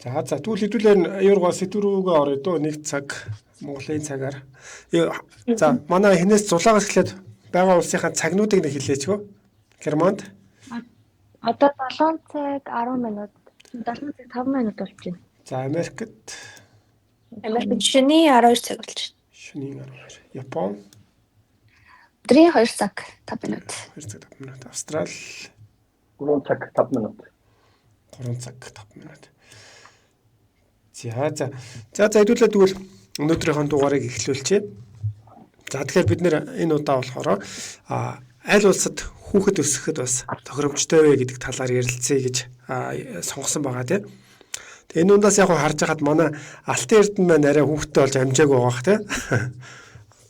За тэгвэл хэдүүлээ аюургаа сэдврүүгээ орё дөө нэг цаг Монголын цагаар. За манай хинээс зулаагаас эхлээд байгаа улсынхаа цагнуудыг нэг хэлээчгөө. Германд Одоо 7 цаг 10 минут. 7 цаг 5 минут болж байна. за Америкт шөнийн 12 цаг болж байна. шөнийн 12. Япон Өдрийн 2 цаг 5 минут. 2 цаг 5 минут. Австрал 3 цаг 5 минут. 3 цаг 5 минут. За хэдүүлээ тэгвэл өнөөдрийнхөө дугаарыг эхлүүлчихье. За тэгэхээр бид нэр энэ удаа болохоор аль улсад хүүхэд өсгөхөд бас тохиромжтой вэ гэдэг талаар ярилцъя гэж сонгосон байгаа тийм. Тэгээ энэ ундаас яг харж байхад манай Алтан Эрдэнэ маань арай хүүхэдтэй болж амжаагүй байгаа хэ.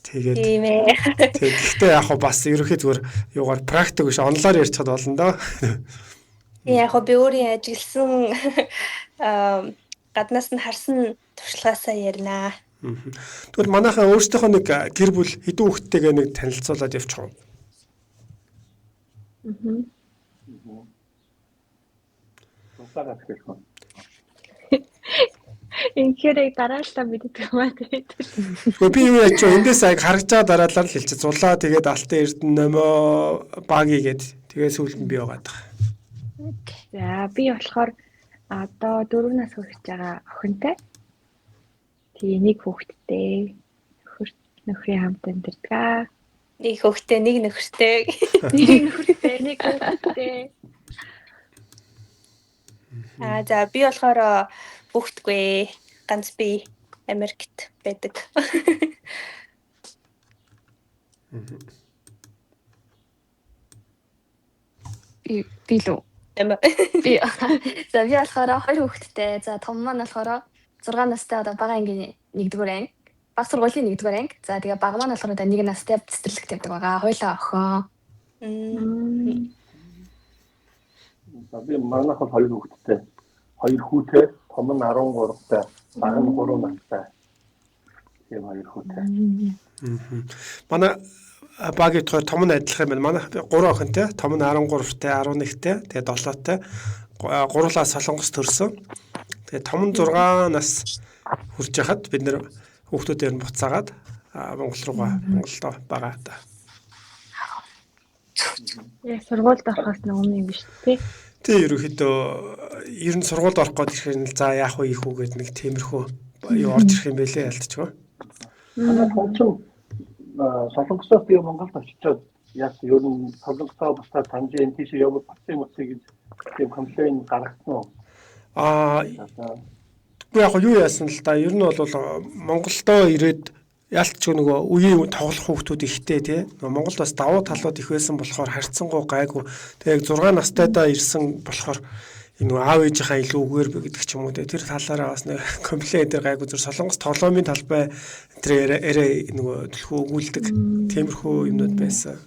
Тэгээд Тийм ээ. тэгэхдээ яг бас ерөөхдөө зүгээр юугаар практик биш онлоор ярьчихад болно доо. Яг би өөрийн ажигласан гаднаас нь харсан туршлагаасаа ярина. Тэгвэл манайхаа өөрсдийнхөө нэг гэр бүл хэдэн хүүхэдтэйгээ нэг танилцуулаад явчих уу? Тусаагаад хэлэх. Инхээр дараалал мэддэг юм аа тэгээд. Гэхдээ би юу яач вэ? Эндээс аяг харагч байгаа дараалал л хэлчих. Зулаа тэгээд Алтан Эрдэнэ нөмөө багий гээд тэгээд сүүлд нь би яваад байгаа. За би болохоор одоо 4 нас хүрч байгаа охинтой. Тэгээ нэг хүүхэдтэй. Нөхрийн хамт амьдардаг. Нэг хөвгтэй, нэг нөхөртэй. Нэг нөхөртэй, нэг хүүхэдтэй. За би болохоор хүүхдгүй. Ганц би Америкт байдаг. Би лөө. Би болохоор 2 хүүхэдтэй. За том маань болохоор 6 настай одоо бага ангийн 1-р анги. Баг сургуулийн 1-р анги. За тэгээ бага маань болохоор одоо 1 настай цэцэрлэг тавьдаг байгаа. Хойлоо охин. За би манайх бол 2 хүүхэдтэй. 2 хүүтэй, том нь 13-тай, бага нь 3 настай. Тийм 2 хүүтэй. Манай багийн том нь адилхан юм байна. Манай 3 охинтой, том нь 13-тай, 11-тай, тэгээ 7-тай. Гурлаа Солонгос төрсөн. Тэгээ том нь 6 нас хүрч яхад бид нэр хүүхдүүдээр нь буцаагаад Монголдоо байгаа та. Яг сургуульд орохоос өмнө юм биш үү? Тэ ерөөхдөө ер нь сургуульд орох гээд ирэхээр нь за яах вэ ийхүү гэдэг нэг тиймэрхүү юу орж ирэх юм бэлээ ялтчихгүй. Манай томчон Солонгосоос би Монголд очичоод яг ер нь Солонгосоо бусдад таньжээ тийш яваад бацсан юм уу гэж тийм комплейн гаргасан уу? Үгүй яг юу яасан л да. Ер нь бол Монголдоо ирээд ялтч нөгөө үеийн тоглох хүүхдүүд ихтэй тий. Монголд бас давуу талууд их байсан болохоор харьцангуй гайгүй. Тэгээ 6 настайдаа ирсэн болохоор энэ аав ээжийнхаа илүү үгээр гэдэг ч юм уу тэр талаараа бас нэг комплейн дээр гайгүй зүр Солонгос тоглоомын талбай тэр арай нөгөө төлхөө өгүүлдэг тиймэрхүү юмнууд байсан.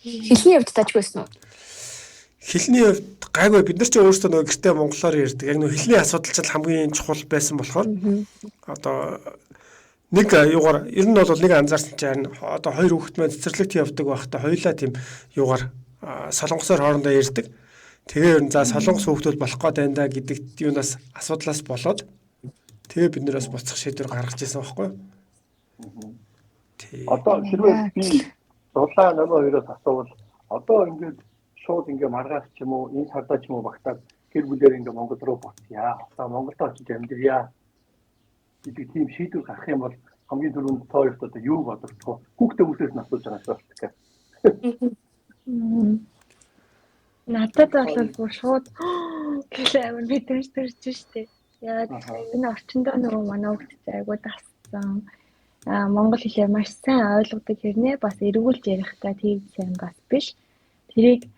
Хэлний хувьд тааж байсан уу? Хэлний хувьд гайгүй бид нар ч өөрсдөө нөгөө гэртээ монголоор ярьдаг. Яг нөгөө хэлний асуудал ч хамгийн чухал байсан болохоор одоо нэг юугаар ер нь бол нэг анзаарсан чинь одоо 2 хүүхэд маань цэцэрлэгт явдаг байхдаа хоёулаа тийм юугаар солонгосоор хоорондоо ярьдаг. Тэгээ ер нь за солонгос хүүхдүүд болох гээд байна да гэдэг юунаас асуудлаас болоод тэгээ бид нэрээс буцах шийдвэр гаргаж ирсэн байхгүй юу? Одоо хэрвээ би дулаа номер 2-оос асуувал одоо ингээд шууд ингээд маргааш ч юм уу энэ сардаа ч юм уу багтаад гэр бүлээр ингээд Монгол руу буцъя. Одоо Монголд очиж амьдрья гэдэг тийм шийдвэр гаргах юм бол хамгийн түрүүнд тооёрт одоо юу бодогдох вэ? Хүүхдээ хүмүүсээс нь асууж байгаа шүү дээ. Надад бол шууд гэлээ амар мэдэрч төрж штэ. Яагаад энэ орчиндөө нөгөө манай хүүхдээ айгуу дассан. Монгол хэлээ маш сайн ойлгодог хэрнээ бас эргүүлж ярихтаа тийм сайн бас биш. Тэрийг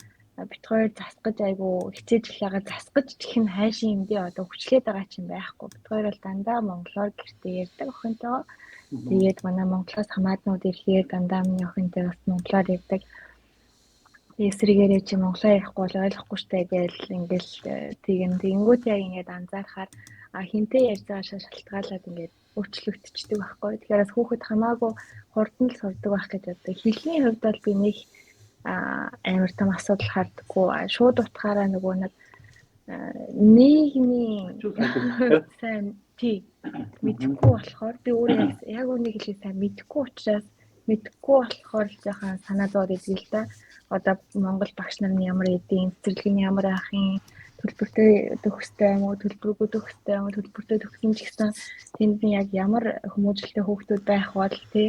бит хоёр засгаж айгуу хичээж хэлээгээ засгаж чих нь хайшин юм би одоо хүчлээд байгаа чинь байхгүй. Бит хоёр бол дандаа монголоор гэртээ ярьдаг охинтойгоо. Тэгээд манай монголоос хамаатнууд ирэхээр дандаа миний охинтой бас монголоор ярьдаг. Эсрэгээрээ чи монголоор ярихгүй бол ойлгохгүй штэ гэж ингээл тэгэнгүүт яг ингээд анзаархаар хинтээ ярьж байгаа шалтгаалаад ингээд өөрчлөгдчихдөг байхгүй. Тэгэхээр бас хүүхэд хамаагүй хурдан л сурдаг байх гэж боддог. Хэлний хувьд бол би нэг амар том асуудал хардггүй. Шууд утгаараа нөгөө нэг нийгмийн сайн тий мэдхгүй болохоор би өөрөө яг үнийг хэлээ сайн мэдхгүй учраас мэдхгүй болохоор л жоохон санаа зовоод идэв л да. Одоо Монгол багш нар нь ямар эдийн цэцэрлэгийн ямар ахын төлбөртэй төгстэй юм уу төлбөргүй төгстэй юм уу төлбөртэй төгсөн ч гэсэн тэнд нь яг ямар хүмүүжлэлтэй хүүхдүүд байх бол тий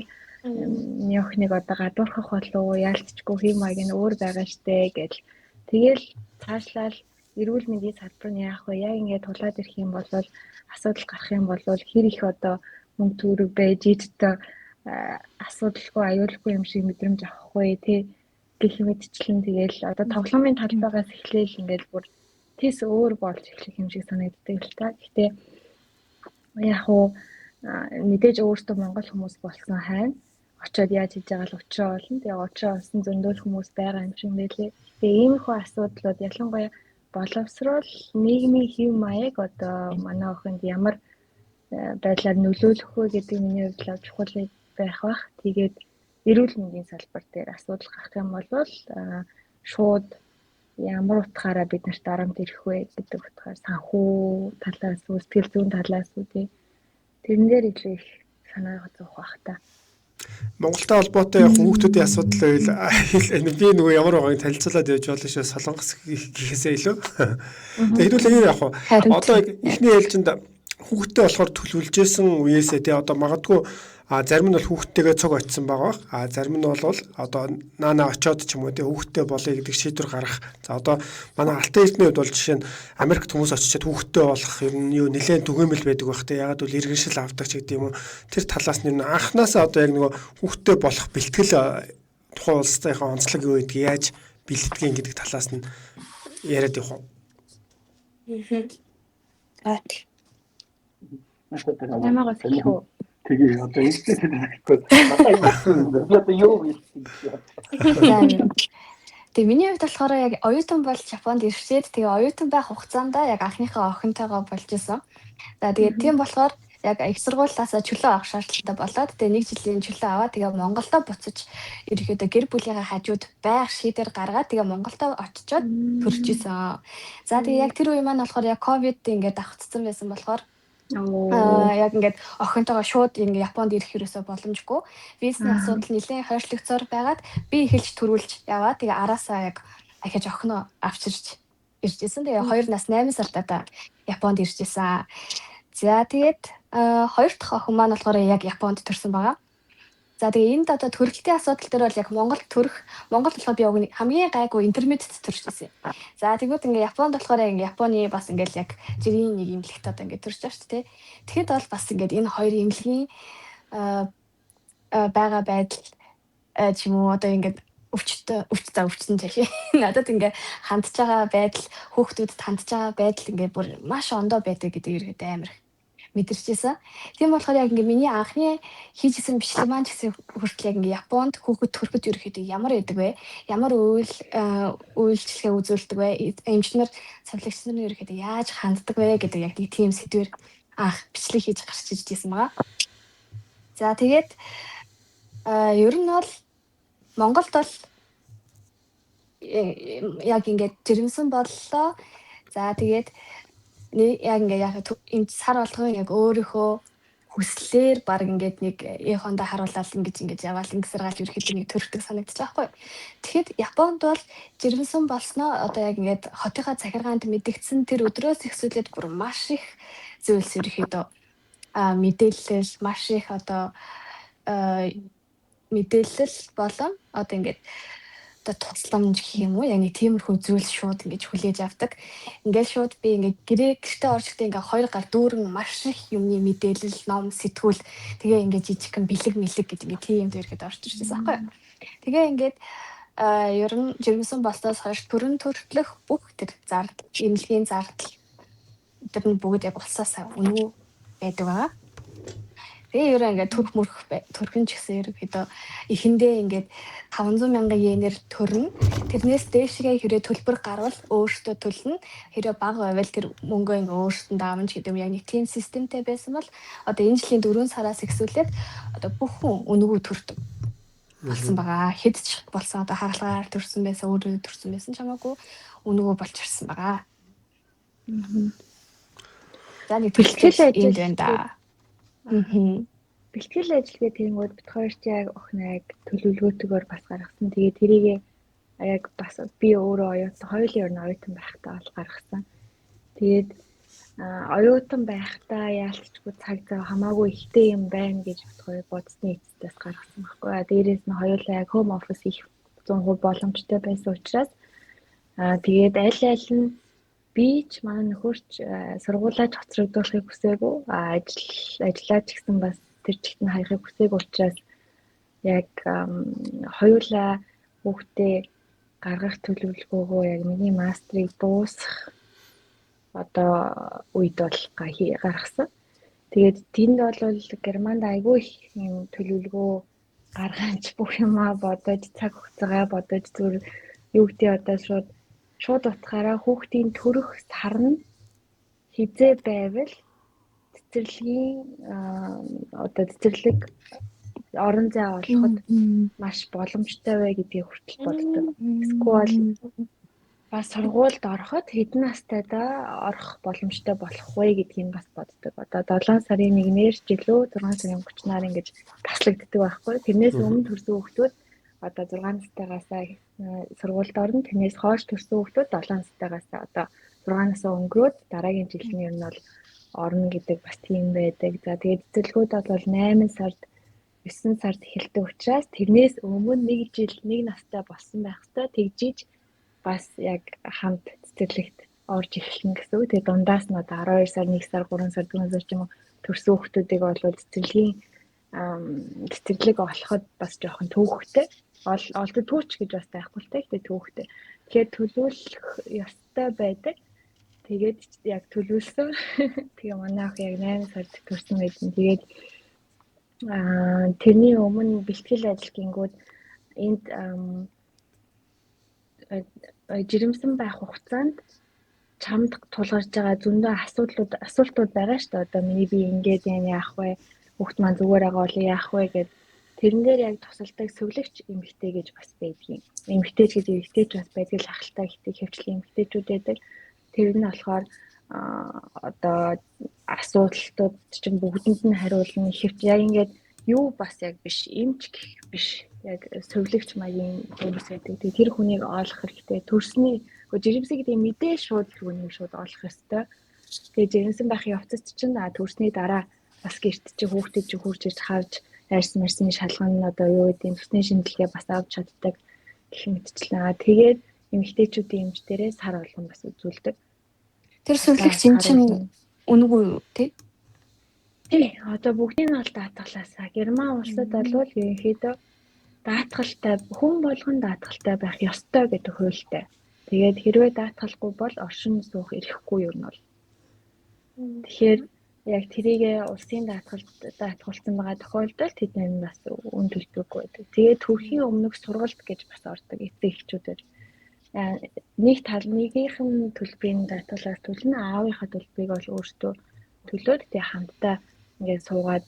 нөх нэг одоо гадуурхах болов яалтчгүй хэм маяг нь өөр байгаа штэ гэж тэгэл цаашлал эрүүл мэндийн салбар нь яах вэ яг ингээд тулаад ирэх юм бол асуудал гарах юм бол хэр их одоо мөнгө төгрөг байж ийдтэй асуудалгүй аюулгүй юм шиг мэдрэмж авахгүй тий гэх мэтчлэн тэгэл одоо тоглоомын талбайгаас эхлээл ингээд бүр тийс өөр болж эхлэх юм шиг санагддаг л та. Гэхдээ яг уу мэдээж өөртөө монгол хүмүүс болсон хайна очоод яаж хийж байгаа л учраа болно. Тэгээ учраа олсон зөндөл хүмүүс байгаа юм шиг байлээ. Тэгээ иймэрхүү асуудлууд ялангуяа боловсрол нийгмийн хэв маяг одоо манай охинд ямар байдлаар нөлөөлөх вэ гэдэг миний хувьд л чухал байх бах. Тэгээд эрүүл мэндийн салбар дээр асуудал гарах юм бол шууд ямар утгаараа бид нарт дарамт ирэх вэ гэдэг утгаар санхүү талаас үү сэтгэл зүйн талаас үү тэрэн дээр илүү их санаа зовох бах та. Монголтай холбоотой яг хүүхдүүдийн асуудал байвал би нөгөө ямар байгааг танилцуулаад явж болно шүү солонгос гэхээсээ илүү. Тэгээд хэдүүлээ яг одоо эхний ээлжинд хүүхдтэй болохоор төлөвлөжсэн үеэсээ тий одоо магадгүй зарим нь бол хүүхдтэйгээ цуг очисон байгаа. Зарим нь бол одоо наана очиод ч юм уу тий хүүхдтэй болъё гэдэг шийдвэр гаргах. За одоо манай Алтан эрдэнэ үед бол жишээ нь Америкт хүмүүс очиод хүүхдтэй болох юм юу нэлээд түгээмэл байдаг байх тий. Ягаад бол иргэншил авдаг ч гэдэг юм уу. Тэр талаас нь анханасаа одоо яг нөгөө хүүхдтэй болох бэлтгэл тухайн улсынхаа онцлог юу гэдгийг яаж бэлтгэн гэдэг талаас нь яриад явах уу. Ямаагаа хэлэх үү? Тэгээ одоо институт одоо юу Тэгээ миний хувьд болохоор яг оюутан болж Японд ирсээд тэгээ оюутан байх хугацаанд яг анхныхаа охинтойгоо болж исэн. За тэгээ тийм болохоор яг их сургуулиасаа чөлөө авах шаардлагатай болоод тэгээ нэг жилийн чөлөө аваад тэгээ Монголдо буцаж ерөөдөө гэр бүлийнхээ хажууд байх шийдвэр гаргаад тэгээ Монголдо очичоод төрж исэн. За тэгээ яг тэр үе маань болохоор яг ковид ингээд давхцсан байсан болохоор яг ингээд охинтойгоо шууд ингээд Японд ирэх хэрэгсээ боломжгүй. Визний асуудал нэлээд хойшлогцоор байгаад би эхэлж төрүүлж яваа. Тэгээ араасаа яг ахиж охиноо авчирч ирж исэн. Тэгээ 2 нас 8 сартаа Японд ирж исэн. За тэгээд 2 дахь охин маань болохоор яг Японд төрсэн байгаа. За тэгээ энд одоо төрөлтийн асуудал дээр бол яг Монгол болохоор би хамгийн гайгүй интермедиэт төрж ирсэн. За тэгвэл ингээ Японд болохоор ингээ Японы бас ингээл яг жирийн нэг имлэгт одоо ингээ төрж байгаа шүү дээ. Тэгэхэд бол бас ингээд энэ хоёр имлэгийн байгаа байдал ч юм уу одоо ингээд өвчтөн жишээ. Надад ингээ хандж байгаа байдал хүүхдүүдэд хандж байгаа байдал ингээ бүр маш ондоо байдаг гэдэг ерөөд амар мэдэрчээсэн. Тийм болохоор яг ингээ миний анхны хийжсэн бичлэг маань ч гэсэн хүртэл яг ингээ Японд хүүхэд төрөхөд ерөөхдөө ямар байдаг вэ? Ямар үйлчлэгээ үзүүлдэг вэ? Эмчнэр, цавлагч нар ерөөхдөө яаж ханддаг вэ гэдэг яг тийм сэдвэр анх бичлэг хийж гарч ижсэн байгаа. За тэгээд ер нь бол Монголд бол яг ингээ жирэмсэн боллоо. За тэгээд яг ингээ энэ сар болгон яг өөрийнхөө хүслээр баг ингээд нэг хондоо харуулаад ингэж яваал ингэсэргаал ерөөхдөө нэг төрөлтөг санагдчих байхгүй. Тэгэхэд Японд бол жирэмсэн болсноо одоо яг ингээд хотынхаа захиргаанд мэдгдсэн тэр өдрөөс эхсүүлээд бүр маш их зүйлс ерөөхдөө мэдээлэл маш их одоо мэдээлэл болон одоо ингээд одоо тусламж гэх юм уу яг нэг тиймэрхүү зүйл шууд ингэж хүлээж авдаг. Ингээд шууд би ингээд гэрээ орж ихдээ ингээд 2 гар дүүрэн маш их юмны мэдээлэл, ном, сэтгүүл тэгээ ингээд жижигхэн бэлэг гэдэг ингээд тийм дээрхэд орж ирсэн байхгүй. Тэгээ ингээд ер нь жирэмсэн болсноос хойш төрөн төрөлх бүх тэр зардал, эмнэлгийн зардал тэр нь бүгд яг улсаасаа үнэн байдаг байгаа. Тэгээ ерөө ингээд төрхөн ч гэсэн ерөөхдөө эхэндээ ингээд 500,000 йенээр төрнө. Тэрнээс дээшгээ хэрэг төлбөр гарвал өөртөө төлнө. Хэрэг бага байвал тэр мөнгөө ингээд өөртөө даамж гэдэг юм яг нэг тийм системтэй байсан бол одоо энэ жилийн 4 сараас эхсүүлээд одоо бүх хүн өнгөө төрдөг болсон байгаа. Хэд ч болсон одоо хагалгаар төрсэн байсан, өөрөө төрсэн байсан ч хамаагүй өнгөө болж ирсэн байгаа. За нэг Бэлтгэл бэлтгэл ажил энд байна да. Бэлтгэл ажил гэх тэгэнгүүт бит хоёр ч яг охин яг төлөвлөгөөтэйгээр бас гаргасан. Тэгээд тэрийг яг бас би өөрөө оюутан хоёулын ер нь оюутан байхдаа бол гаргасан. Тэгээд оюутан байхдаа яалтчгүй цаг зав хамаагүй ихтэй юм байна гэж бит хоёр бодсны эцэстээс гаргасан байхгүй. Дээрээс нь хоёулаа яг home office их 100% боломжтой байсан учраас тэгээд аль нь би ч манай нөхөрч сургуулаа хоцрогдуулахыг хүсээгүй. Ажиллаа ч гэсэн бас тэр чигт нь хаяхыг хүсээгүй учраас яг хоёулаа хүүхдээ гаргах төлөвлөгөөгөө яг миний мастрыг дуусгах одоо үед бол гаргасан. Тэгээд тэнд бол Германд айгүй их юм төлөвлөгөө гаргаж бүх юмаа бодож цаг хугацаагаа бодож зүгээр юу гэдэг одоо шууд утгаараа хүүхдийн төрөх сар нь хизээ байвал цэцэрлэгийн одоо цэцэрлэг орон зай олоход маш боломжтой вэ гэдгийг хүртэл боддог. Эсвэл бас сургуульд ороход хэдэн настайдаа орох боломжтой болох вэ гэдгийг бас боддог. Одоо 7 сарын 1-ээр жилөө 6 сарын 30-наар ингэж таслагддаг байхгүй. Тэрнээс өмнө төрсөн хүүхдүүд одоо 6 настайгаас сургуульд орно. Тэрнээс хойш төрсөн хүүхдүүд 7 настайгаас одоо 6-наас өнгөрөөд дараагийн жилийн ер нь бол орно гэдэг бас тийм байдаг. За тэгээд цэцэрлэгүүд бол 8 сард 9 сард эхэлдэг учраас тэрнээс өмнө 1 жил 1 настай болсон байх ёстой. Тэгжиж бас яг хамт цэцэрлэгт орж эхэлнэ гэсэн үг. Тэгээд дундаас нь одоо 12 сар, 1 сар, 3 сар, 4 сар ч юм уу төрсөн хүүхдүүдийг бол цэцэрлэг олоход бас жоохон төвөгтэй. Олддгүй ч гэж бас байхгүй л те. Тэгээд төвөгтэй. Тэгэхээр төлөвлөх ёстой байдаг. Тэгээд яг төлөвлөсөн. Тэгээ манай ах яг 8 сард төрсөн байсан. Тэгээд тэрний өмнө бэлтгэл ажил гингүүд энд жирэмсэн байх хугацаанд чамд тулгарч байгаа зөндөө асуултууд байгаа шүү дээ. Одоо миний би ингэж яах вэ? Хүүхд маань зүгээр байгаа бол яах вэ гэд тэрэн дээр яг тусалдаг сувлэгч эмэгтэй гэж бас байдгийн. Эмэгтэйч гэж эмэгтэйч бас байдаг л ахaltaа ихтэй хөвчлэн эмэгтэйчүүд байдаг. Тэр нь болохоор одоо асуултууд чинь бүгдэнд нь хариулна. Хөвч яг ингээд юу бас яг биш, эмч гэх биш. Яг сувлэгч маягийн хүмүүс байдаг. Тэр хүнийг олох хэрэгтэй. Төрсний жирэмсэг гэдэг мэдээ шууд түүнийг шууд олох ёстой. Тэгээ жирэмсэн байх явцад чинь төрсний дараа бас гэрт чи хүүхдэд чи хурж иж харж хайрсан марсны шалган нь одоо юу гэдэг төсний шинжилгээ бас авч чаддаг гэх мэтчлээ. Тэгээд эмэгтэйчүүдийн эмч дээрээ сар болгон бас үзүүлдэг. Тэр сувлэгч эн чинь үнэгүй юу тий? Тий, одоо бүгдийг нь бол даатгалаасаа. Герман улсад бол ерөнхийдөө даатгалтай хүн болгон даатгалтай байх ёстой гэдэг хуультай. Тэгээд хэрвээ даатгалгүй бол оршин суух эрэхгүй юу нь бол. Тэгэхээр яг тэрийг улсын даатгалсан байгаа тохиолдолд тэд нь бас үн төлбөргүй байдаг. Тэгээд төрхийн өмнөх сургалт гэж бас ордог эцэгчүүдээр. Нэг талныгийнх нь төлбөрийн даатгалаас төлнө, аавынхаа төлбөрийг бол өөртөө төлөөд тэг хамтдаа ингээд суугаад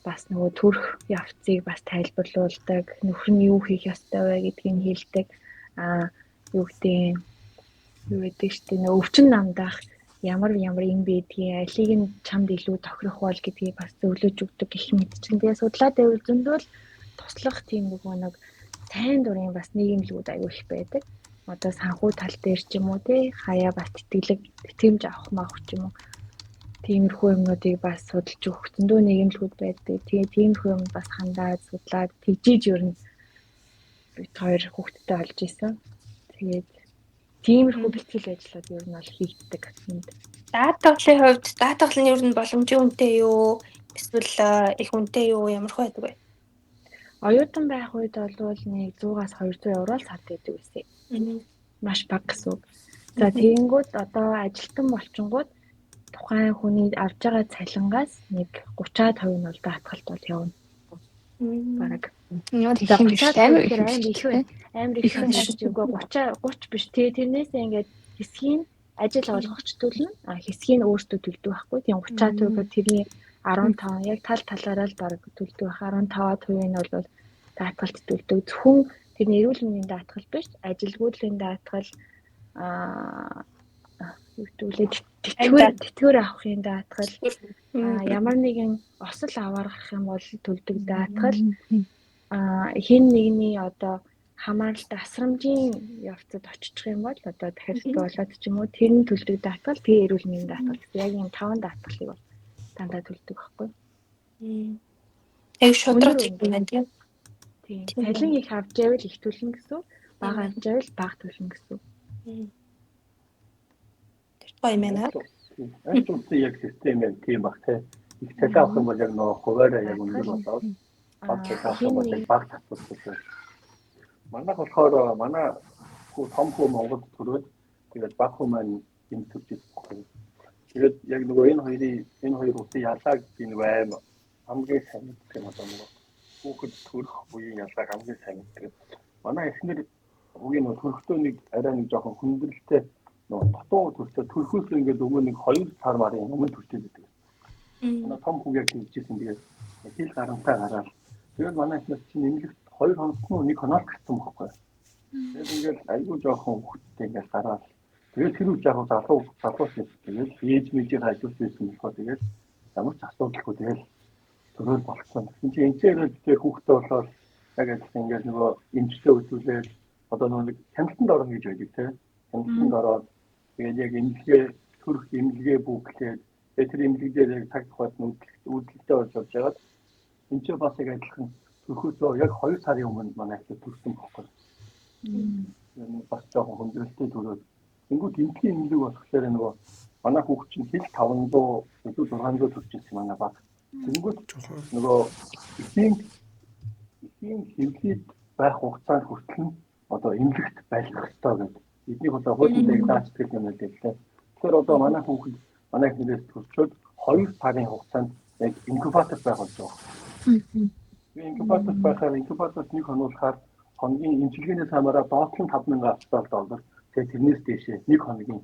бас нөгөө төрөх явцыг бас тайлбарлуулдаг. Нөхөр нь юу хийх ёстой вэ гэдгийг хэлдэг. Юу гэдэг штеп нөгөө өвчин намдаах ямар юм байдгийг алийг нь чамд илүү тохирох бол гэдгийг бас зөвлөж өгдөг гэх мэт чинь. Тэгээ судлаад байвал зөндөл туслах тийм нэг сайн дурын бас нийгэмлүүд аюул их байдаг. Одоо санхүү тал дээр ч юм уу те хаяа бас тэтгэмж авах ч юм уу. Тиймэрхүү юмнуудыг бас судалж өгөх зөндөө нийгэмлүүд байдаг. Тэгээ тиймэрхүү юм бас хандаад судлаад тэгжиж ер нь бид хоёр хүүхдтэй олж исэн. Тэгээд тиймэрхүү бэлтгэл ажлууд ер нь бол хийгддэг юм. Даатгалын хувьд даатгал нь ер нь боломжийн үнэтэй юу? Эсвэл их үнэтэй юу? Ямар хөө байдаг вэ? Оюутан байх үед бол нэг 100-аас 200 евро сард байдаг байсан. Маш бага гэсэн. За тэгэнгүүт одоо ажилтан болчингууд тухайн хүний авж байгаа цалингаас нэг 30% нь бол даатгалт бол явна. Бараг. Ямар их юм биш амар их юм шиг үгүй 30 биш. Тэрнээс ингээд хэсгийн ажил олгогч төлнө. Хэсгийг өөртөө төлдөг байхгүй. Тийм 30% тэрний 15 яг талаараа л бараг төлдөг байх. 15% нь бол даатгалт төлдөг. Зөвхөн тэрний эрүүл мэндийн даатгал биш. Ажилгүйдлийн даатгал тэтгэр авахын даатгал ямар нэгэн осол аваарах юм бол төлдөг даатгал хин нэгний одоо хамааралтай асрамжийн явцад очих юм бол одоо дахиад болоод ч юм уу тэр нь төлдөг даатгал би эрүүл мэндийн даатгал гэсэн яг юм 5 даатгалыг бол дандаа төлдөг байхгүй. Яг шудраг юм байна тийм. Тийм. Цалин их авч байвал их төлнө гэсэн, бага авч байвал бага төлнө гэсэн. Тэр гоё юм байна. Ажлын яг систем юм тийм баг те. Их цалин авах юм бол яг нөө хуваараа яг өндөр болоод баг авах юм бол яг баг татвартай. Манай болохоор манай том хөө Монгол төрөөд тэгээд баг хөө маань энэ төвчд баггүй. Тэгээд яг нөгөө энэ хоёр улсын ялгааг энэ байм хамгийн сайн гэх юм одоо нөгөө хүүхэд төрөх үеийн ялгааг хамгийн сайн гэдэг. Манай эхнэр үеийн төрөхдөө нэг арай нэг жоохон хүндрэлтэй нөгөө дутуу төрсөн төрхөөс ингээд өмнө нэг 2 сар марын өмнө төрсөн гэдэг. Манай том хүү яг хэлжсэн тэгээд хил гарантай гараад тэгээд манай эхнэр чинь эмнэлэгт 2 хоногт нэг хоног гэрсэн байхгүй. Тэгээд ингээд айгүй жоохон хүүхдтэй ингээд гараад тэгээд тэр үе яг залуус тэгээд ээж мэжээр хажууд байсан болохоор тэгээд ямар ч асуудалгүй тэгээд төрөл болсон. Энд чинь энэчээр хүүхдтэй болоод яг адилхан ингээд нөгөө эмчтэй үзүүлээд одоо нэг хяналтанд орно гэж байдаг тийм. Хяналтанд ороод тэгээд яг эмнэлгээ төрөх эмнэлгээ бүглээд тэр эмнэлгээр яг цаг тухайд үйлдэлтэй болж яваад энэ ч бас яг адилхан төрөхөөсөө яг 2 сарын өмнө манай их төрсөн байхгүй. Бас жоохон хүндрэлтэй төрөөд тэнгуү гинтлийн эмнэлэг болохоор нөгөө манай хүүхд чинь хэл 500 илүү 600 төрчихсэн манай баг. Тэнгуү нөгөө эхийн хэмжээд байх хугацаанд хүртэл одоо эмнэлэгт байх ёстой гэдэг. Эднийг одоо хуулийн даацдаг юм байдаг лээ. Тэгэхээр одоо манай хүүхд манай эхнэрээс төрчөөд 2 сарын хугацаанд яг инкубатор байх болж байгаа. Инкубатор байхаар инкубаторт нэг хонуулахаар хоногийн эмчилгээний самаараа доотлон $5,000. Тэгээд тэрнээс дээшээ нэг хоногийн.